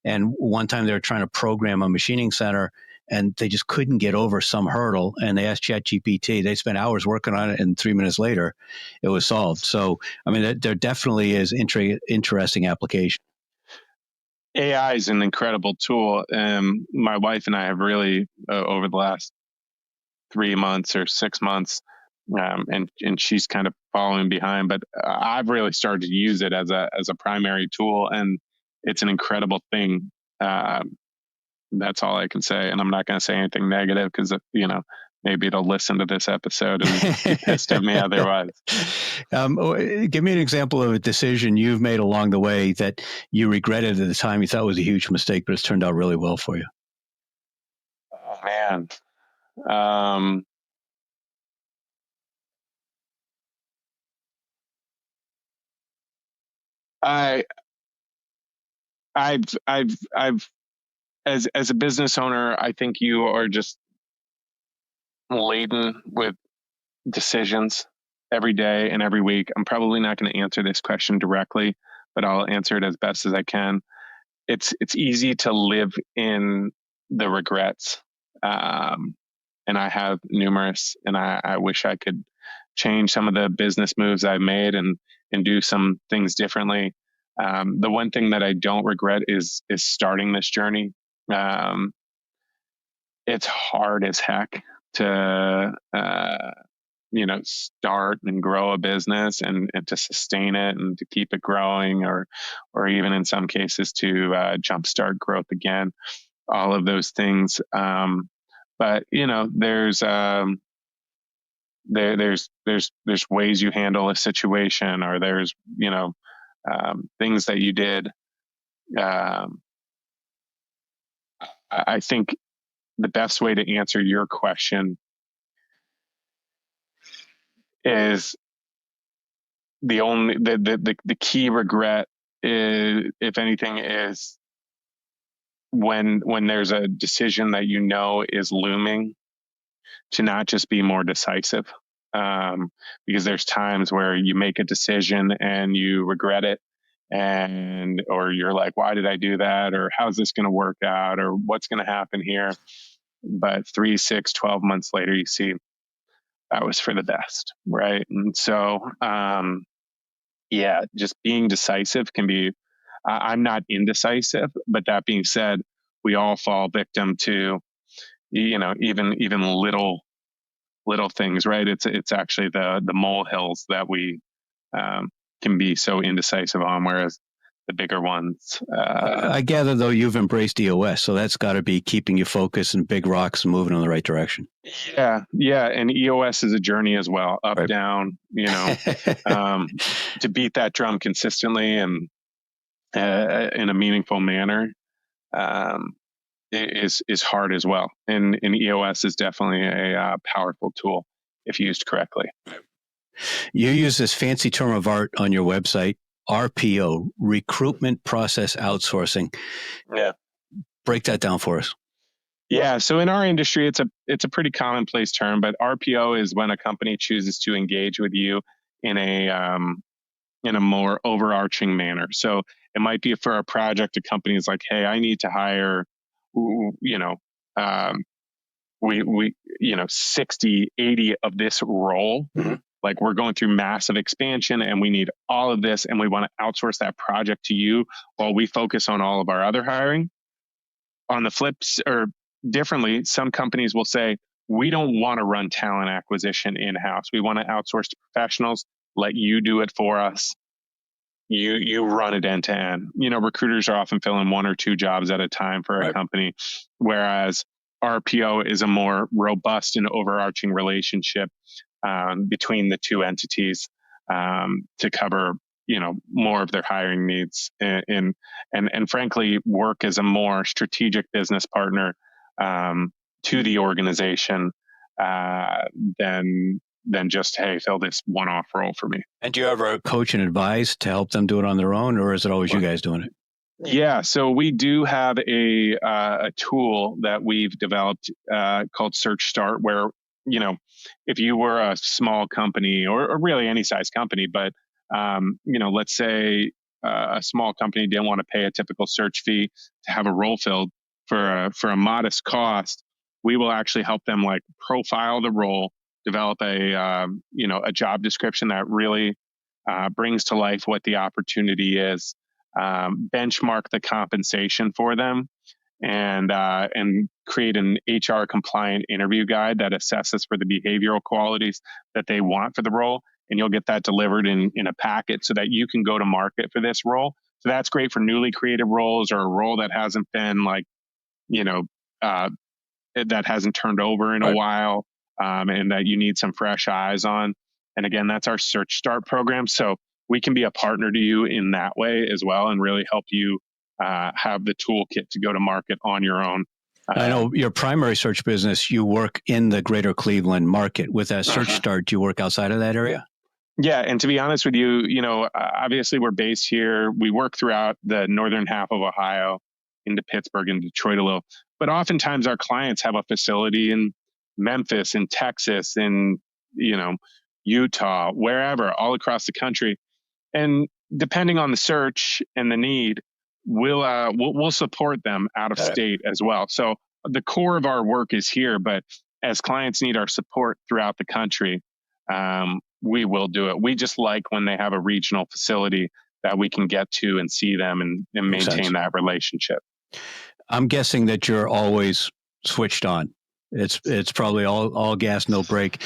And one time they were trying to program a machining center and they just couldn't get over some hurdle. And they asked ChatGPT. They spent hours working on it, and 3 minutes later, it was solved. So, I mean, there definitely is interesting application. AI is an incredible tool. My wife and I have really, over the last 3 months or 6 months, and she's kind of following behind, but I've really started to use it as a primary tool, and it's an incredible thing. That's all I can say, and I'm not going to say anything negative because maybe it'll listen to this episode and be pissed at me otherwise. Give me an example of a decision you've made along the way that you regretted at the time, you thought was a huge mistake, but it's turned out really well for you. Oh man. I, I've, as a business owner, I think you are just laden with decisions every day and every week. I'm probably not going to answer this question directly, but I'll answer it as best as I can. It's easy to live in the regrets, and I have numerous. And I wish I could change some of the business moves I've made and do some things differently. The one thing that I don't regret is starting this journey. Um, it's hard as heck to start and grow a business and to sustain it and to keep it growing, or even in some cases to jumpstart growth again, all of those things. But there's ways you handle a situation, or there's things that you did. um, I think the best way to answer your question is the key regret is, if anything, is when there's a decision that is looming, to not just be more decisive. Because there's times where you make a decision and you regret it, or you're like, why did I do that, or how's this going to work out, or what's going to happen here. But 3, 6, 12 months later, you see that was for the best, right? And so just being decisive can be. I'm not indecisive, but that being said, we all fall victim to even little things, right? It's actually the molehills that we can be so indecisive on, whereas the bigger ones. I gather, though, you've embraced EOS, so that's got to be keeping you focused and big rocks and moving in the right direction. Yeah, and EOS is a journey as well, up, right. down. To beat that drum consistently and in a meaningful manner is hard as well. And EOS is definitely a powerful tool if used correctly. You use this fancy term of art on your website, RPO, Recruitment Process Outsourcing. Yeah. Break that down for us. Yeah. So in our industry, it's a pretty commonplace term, but RPO is when a company chooses to engage with you in a more overarching manner. So it might be for a project, a company is like, hey, I need to hire, we 60, 80 of this role. Mm-hmm. Like, we're going through massive expansion and we need all of this, and we want to outsource that project to you while we focus on all of our other hiring. On the flips, or differently, some companies will say, we don't want to run talent acquisition in-house. We want to outsource to professionals, let you do it for us. You run it end to end. Recruiters are often filling 1 or 2 jobs at a time for a company, whereas RPO is a more robust and overarching relationship between the two entities to cover more of their hiring needs, and frankly work as a more strategic business partner to the organization than just, hey, fill this one-off role for me. And do you ever coach and advise to help them do it on their own, or is it always you guys doing it? Yeah, so we do have a tool that we've developed called Search Start, where if you were a small company, or really any size company, but let's say a small company didn't want to pay a typical search fee to have a role filled for a modest cost, we will actually help them like profile the role, develop a job description that really brings to life what the opportunity is, benchmark the compensation for them, and create an HR compliant interview guide that assesses for the behavioral qualities that they want for the role. And you'll get that delivered in a packet so that you can go to market for this role. So that's great for newly created roles, or a role that hasn't been that hasn't turned over in a while, and that you need some fresh eyes on. And again, that's our Search Start program. So we can be a partner to you in that way as well, and really help you have the toolkit to go to market on your own. I know your primary search business, you work in the greater Cleveland market. With that Search Start, do you work outside of that area? Yeah, and to be honest with you, obviously we're based here. We work throughout the northern half of Ohio, into Pittsburgh and Detroit a little, but oftentimes our clients have a facility in Memphis, in Texas, in you know Utah, wherever, all across the country. And depending on the search and the need, we'll support them out of Got it. state as well. So the core of our work is here, but as clients need our support throughout the country, we will do it. We just like when they have a regional facility that we can get to and see them and Makes sense. maintain that relationship. I'm guessing that you're always switched on. It's probably all gas, no break.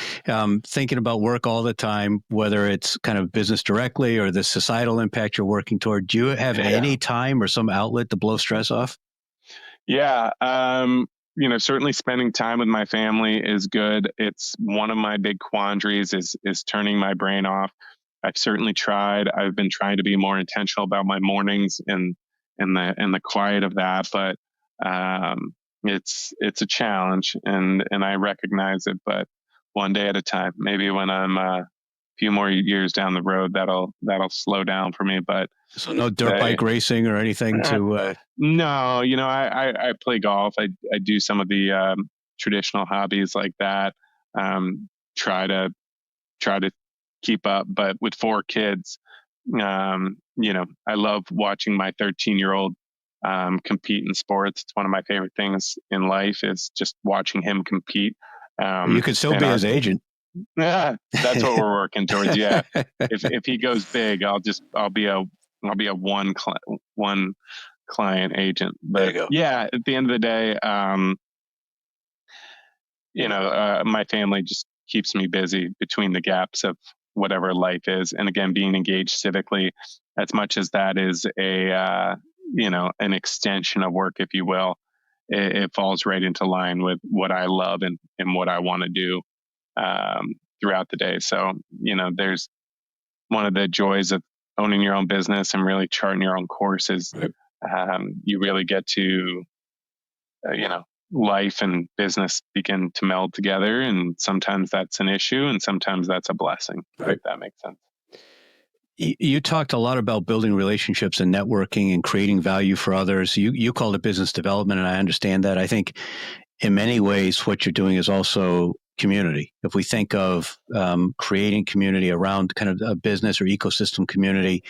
Thinking about work all the time, whether it's kind of business directly or the societal impact you're working toward. Do you have any time or some outlet to blow stress off? Yeah. Certainly spending time with my family is good. It's one of my big quandaries is turning my brain off. I've certainly tried. I've been trying to be more intentional about my mornings and the quiet of that, but it's a challenge, and I recognize it. But one day at a time. Maybe when I'm a few more years down the road, that'll slow down for me. But So no dirt bike racing or anything to. no, I play golf. I do some of the traditional hobbies like that. Um, try to try to keep up, but with four kids, I love watching my 13-year-old compete in sports. It's one of my favorite things in life is just watching him compete. You could still And be his agent. yeah, that's what we're working towards. Yeah, if he goes big, I'll be a one client agent. There you But go. yeah, at the end of the day, my family just keeps me busy between the gaps of whatever life is. And again, being engaged civically, as much as that is an extension of work, if you will, it falls right into line with what I love and what I want to do throughout the day. So, there's one of the joys of owning your own business and really charting your own courses. Right. You really get to, life and business begin to meld together. And sometimes that's an issue and sometimes that's a blessing, Right. if that makes sense. You talked a lot about building relationships and networking and creating value for others. You called it business development, and I understand that. I think in many ways, what you're doing is also community. If we think of creating community around kind of a business or ecosystem community,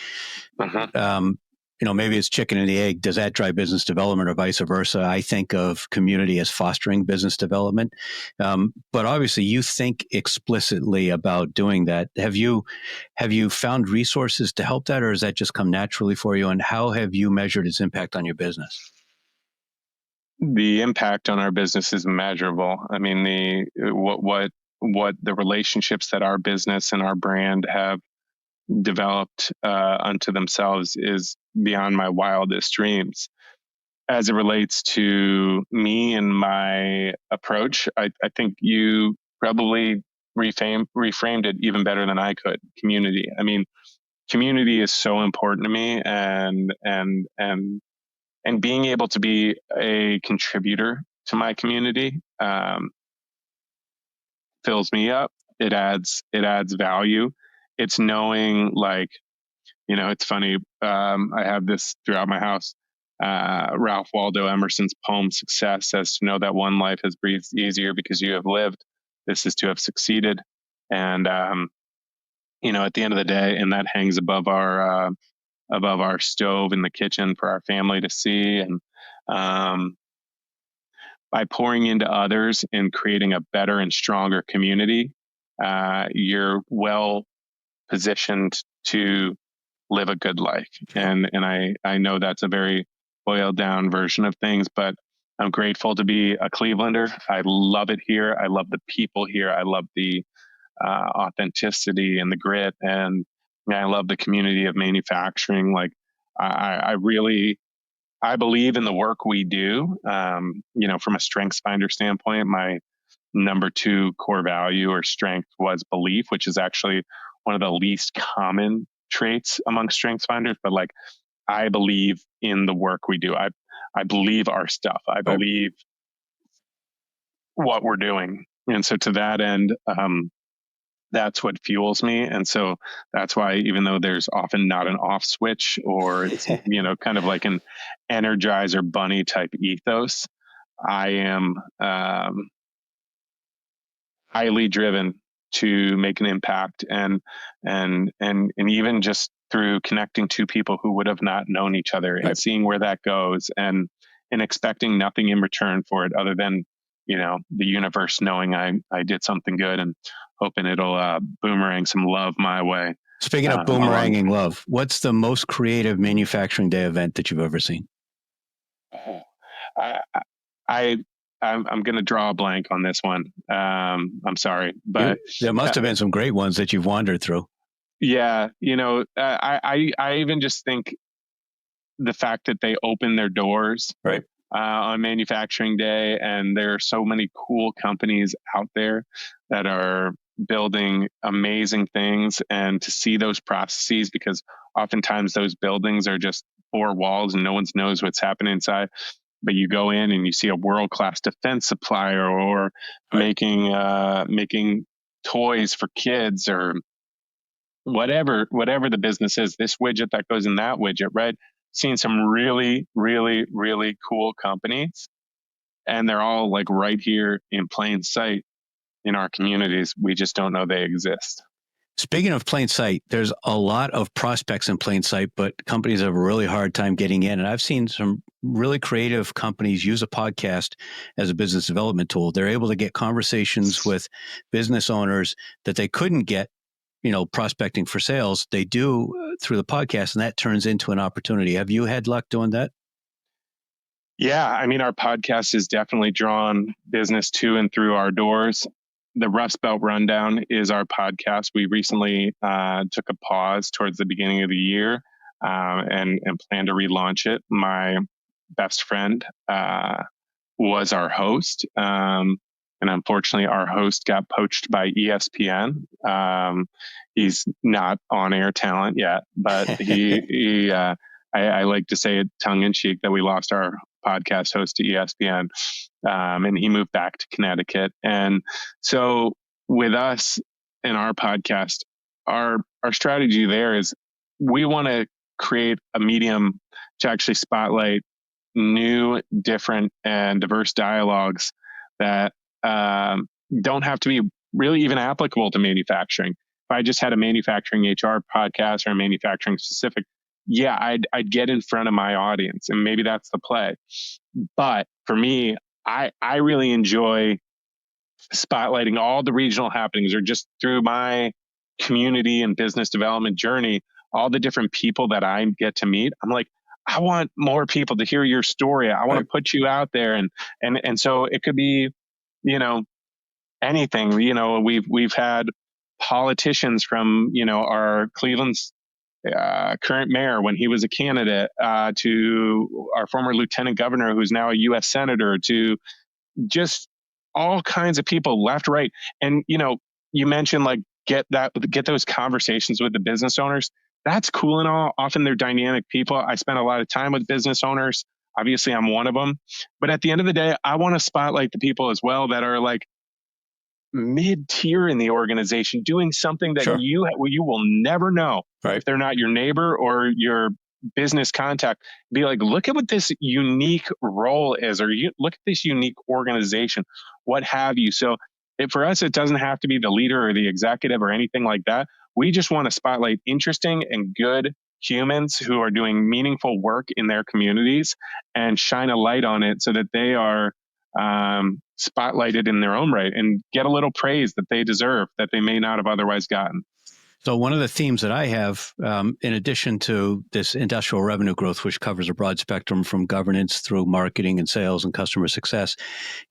maybe it's chicken and the egg. Does that drive business development or vice versa? I think of community as fostering business development. But obviously you think explicitly about doing that. Have you found resources to help that, or does that just come naturally for you? And how have you measured its impact on your business? The impact on our business is measurable. I mean, what the relationships that our business and our brand have developed unto themselves is beyond my wildest dreams. As it relates to me and my approach, I think you probably reframed it even better than I could. Community. I mean, community is so important to me, and being able to be a contributor to my community fills me up. It adds value. It's knowing, like, it's funny. I have this throughout my house. Ralph Waldo Emerson's poem "Success" says, "To know that one life has breathed easier because you have lived. This is to have succeeded." And at the end of the day, and that hangs above our stove in the kitchen for our family to see. And by pouring into others and creating a better and stronger community, you're well positioned to live a good life. And I know that's a very boiled down version of things, but I'm grateful to be a Clevelander. I love it here. I love the people here. I love the authenticity and the grit, and I love the community of manufacturing. Like, I really, I believe in the work we do. From a strengths finder standpoint, my number two core value or strength was belief, which is actually one of the least common traits among strengths finders. But like, I believe in the work we do. I believe our stuff. I believe what we're doing. And so to that end, that's what fuels me. And so that's why, even though there's often not an off switch, or it's, kind of like an Energizer bunny type ethos, I am highly driven to make an impact, and even just through connecting two people who would have not known each other, and Right. seeing where that goes, and expecting nothing in return for it other than the universe knowing I did something good, and hoping it'll boomerang some love my way. Speaking of Along. boomeranging love, what's the most creative manufacturing day event that you've ever seen? I, I I'm going to draw a blank on this one. I'm sorry, but There must uh, have been some great ones that you've wandered through. yeah, I even just think the fact that they open their doors Right. on manufacturing day, and there are so many cool companies out there that are building amazing things, and to see those processes, because oftentimes those buildings are just four walls and no one knows what's happening inside, but you go in and you see a world-class defense supplier, or Right. making toys for kids, or whatever the business is, this widget that goes in that widget, right? Seeing some really, really, really cool companies, and they're all like right here in plain sight in our communities. We just don't know they exist. Speaking of plain sight, there's a lot of prospects in plain sight, but companies have a really hard time getting in. And I've seen some really creative companies use a podcast as a business development tool. They're able to get conversations with business owners that they couldn't get, prospecting for sales. They do through the podcast, and that turns into an opportunity. Have you had luck doing that? Yeah, I mean, our podcast has definitely drawn business to and through our doors. The Rust Belt Rundown is our podcast. We recently took a pause towards the beginning of the year, and plan to relaunch it. My best friend was our host, and unfortunately, our host got poached by ESPN. He's not on air talent yet, but I like to say it tongue in cheek that we lost our podcast host to ESPN, and he moved back to Connecticut. And so, with us in our podcast, our strategy there is we want to create a medium to actually spotlight new, different, and diverse dialogues that don't have to be really even applicable to manufacturing. If I just had a manufacturing HR podcast or a manufacturing specific, yeah, I'd get in front of my audience, and maybe that's the play. But for me, I really enjoy spotlighting all the regional happenings, or just through my community and business development journey, all the different people that I get to meet. I'm like, I want more people to hear your story. I want to put you out there, and so it could be, you know, anything. We've had politicians from our Cleveland's current mayor when he was a candidate, to our former lieutenant governor who's now a U.S. senator, to just all kinds of people, left, right. And you mentioned like get those conversations with the business owners. That's cool and all. Often they're dynamic people. I spend a lot of time with business owners. Obviously, I'm one of them. But at the end of the day, I want to spotlight the people as well that are like mid-tier in the organization, doing something that Sure. you will never know if they're not your neighbor or your business contact. Be like, look at what this unique role is, or look at this unique organization, what have you. So for us, it doesn't have to be the leader or the executive or anything like that. We just want to spotlight interesting and good humans who are doing meaningful work in their communities, and shine a light on it so that they are spotlighted in their own right, and get a little praise that they deserve, that they may not have otherwise gotten. So one of the themes that I have, in addition to this industrial revenue growth, which covers a broad spectrum from governance through marketing and sales and customer success,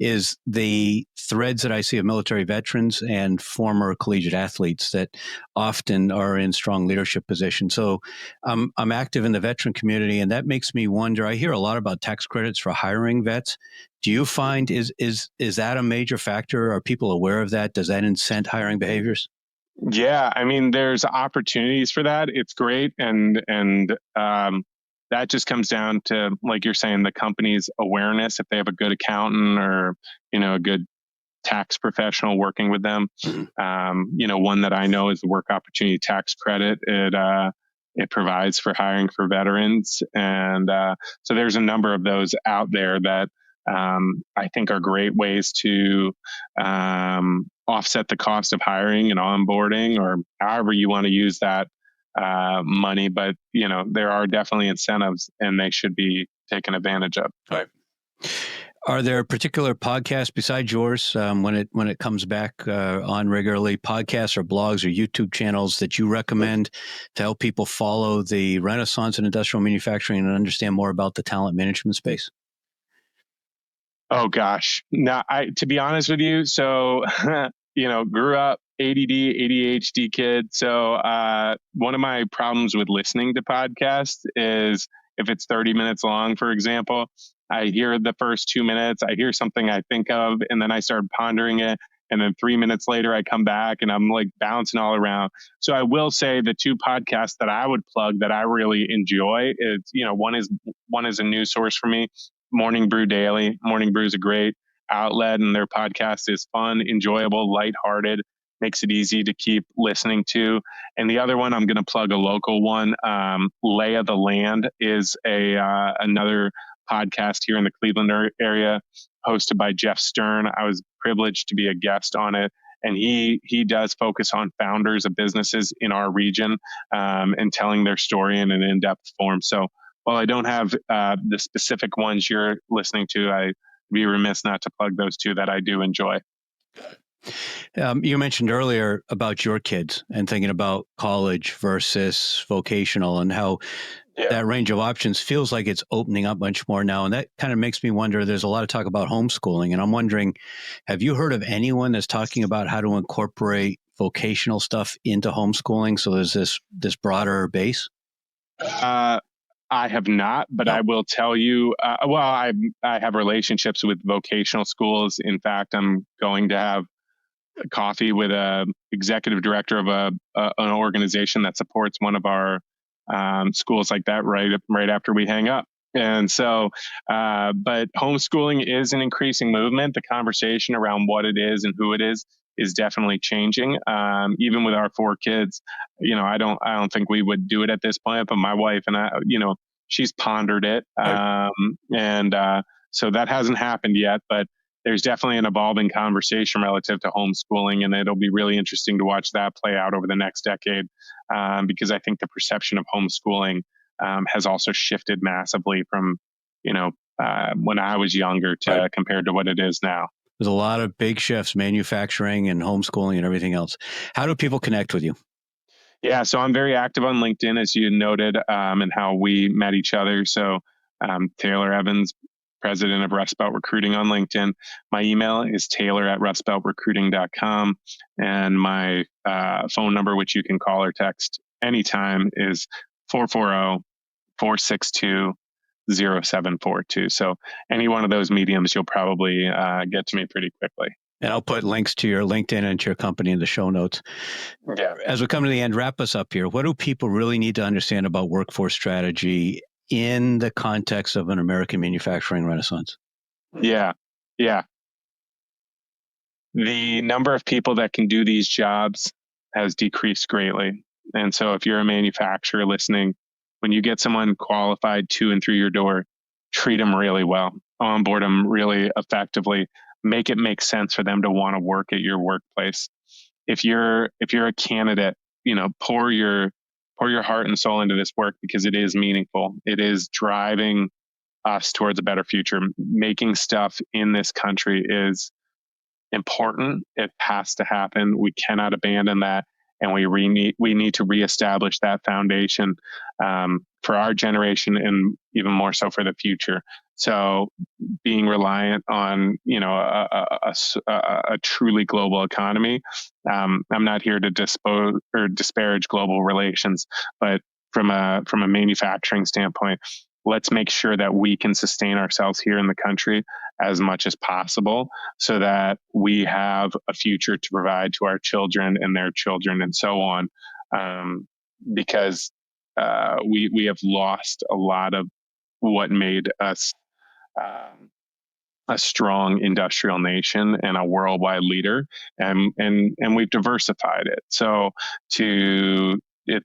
is the threads that I see of military veterans and former collegiate athletes that often are in strong leadership positions. So I'm active in the veteran community, and that makes me wonder. I hear a lot about tax credits for hiring vets. Do you find is that a major factor? Are people aware of that? Does that incent hiring behaviors? Yeah, I mean, there's opportunities for that. It's great, and that just comes down to, like you're saying, the company's awareness. If they have a good accountant, or a good tax professional working with them. Mhm. One that I know is the Work Opportunity Tax Credit. It provides for hiring for veterans, and so there's a number of those out there that I think are great ways to offset the cost of hiring and onboarding, or however you want to use that money. But there are definitely incentives, and they should be taken advantage of. Right. Are there particular podcasts besides yours when it comes back on regularly, podcasts or blogs or YouTube channels that you recommend to help people follow the renaissance in industrial manufacturing and understand more about the talent management space? Oh gosh. Now, to be honest with you, so grew up ADD, ADHD kid. So one of my problems with listening to podcasts is if it's 30 minutes long, for example, I hear the first 2 minutes, I hear something I think of, and then I start pondering it. And then 3 minutes later, I come back and I'm like bouncing all around. So I will say the two podcasts that I would plug that I really enjoy is, one is a news source for me, Morning Brew Daily. Morning Brew is a great outlet, and their podcast is fun, enjoyable, lighthearted, makes it easy to keep listening to. And the other one, I'm going to plug a local one. Lay of the Land is another podcast here in the Cleveland area, hosted by Jeff Stern. I was privileged to be a guest on it. And he does focus on founders of businesses in our region, and telling their story in an in-depth form. So while I don't have the specific ones you're listening to, I'd be remiss not to plug those two that I do enjoy. You mentioned earlier about your kids and thinking about college versus vocational and how that range of options feels like it's opening up much more now. And that kind of makes me wonder, there's a lot of talk about homeschooling. And I'm wondering, have you heard of anyone that's talking about how to incorporate vocational stuff into homeschooling so there's this broader base? I have not, but No. I will tell you. I have relationships with vocational schools. In fact, I'm going to have a coffee with a executive director of an organization that supports one of our schools like that right after we hang up. And so, but homeschooling is an increasing movement. The conversation around what it is and who it is definitely changing. Even with our 4 kids, I don't think we would do it at this point. But my wife and I, she's pondered it, and so that hasn't happened yet. But there's definitely an evolving conversation relative to homeschooling, and it'll be really interesting to watch that play out over the next decade, because I think the perception of homeschooling has also shifted massively from, when I was younger to compared to what it is now. There's a lot of big shifts, manufacturing and homeschooling and everything else. How do people connect with you? Yeah, so I'm very active on LinkedIn, as you noted, and how we met each other. So Taylor Evans, president of Rust Belt Recruiting on LinkedIn. My email is taylor@rustbeltrecruiting.com. And my phone number, which you can call or text anytime, is 440-462-0742. So any one of those mediums, you'll probably get to me pretty quickly. And I'll put links to your LinkedIn and to your company in the show notes. Yeah. As we come to the end, wrap us up here. What do people really need to understand about workforce strategy in the context of an American manufacturing renaissance? Yeah. The number of people that can do these jobs has decreased greatly. And so if you're a manufacturer listening, when you get someone qualified to and through your door, treat them really well, onboard them really effectively, make it make sense for them to want to work at your workplace. If you're a candidate, pour your heart and soul into this work, because it is meaningful. It is driving us towards a better future. Making stuff in this country is important. It has to happen. We cannot abandon that, and we need to reestablish that foundation for our generation, and even more so for the future. So, being reliant on a truly global economy. I'm not here to disparage global relations, but from a manufacturing standpoint, let's make sure that we can sustain ourselves here in the country as much as possible, so that we have a future to provide to our children and their children and so on. Because we have lost a lot of what made us a strong industrial nation and a worldwide leader, and we've diversified it. So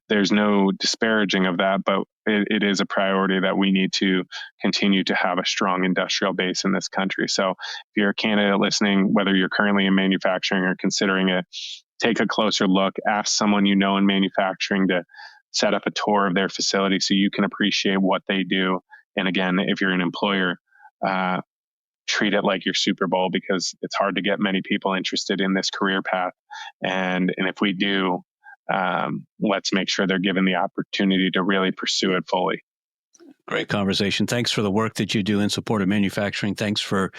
there's no disparaging of that, but it is a priority that we need to continue to have a strong industrial base in this country. So if you're a candidate listening, whether you're currently in manufacturing or considering it, take a closer look, ask someone you know in manufacturing to set up a tour of their facility so you can appreciate what they do. And again, if you're an employer, treat it like your Super Bowl, because it's hard to get many people interested in this career path. And if we do, let's make sure they're given the opportunity to really pursue it fully. Great conversation. Thanks for the work that you do in support of manufacturing. Thanks for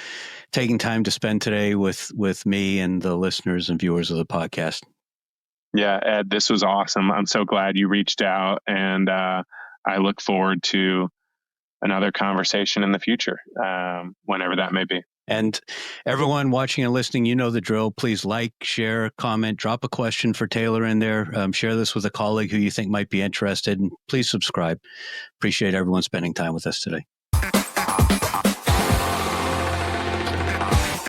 taking time to spend today with me and the listeners and viewers of the podcast. Yeah, Ed, this was awesome. I'm so glad you reached out, and I look forward to another conversation in the future, whenever that may be. And everyone watching and listening, you know the drill. Please like, share, comment, drop a question for Taylor in there. Share this with a colleague who you think might be interested, and please subscribe. Appreciate everyone spending time with us today.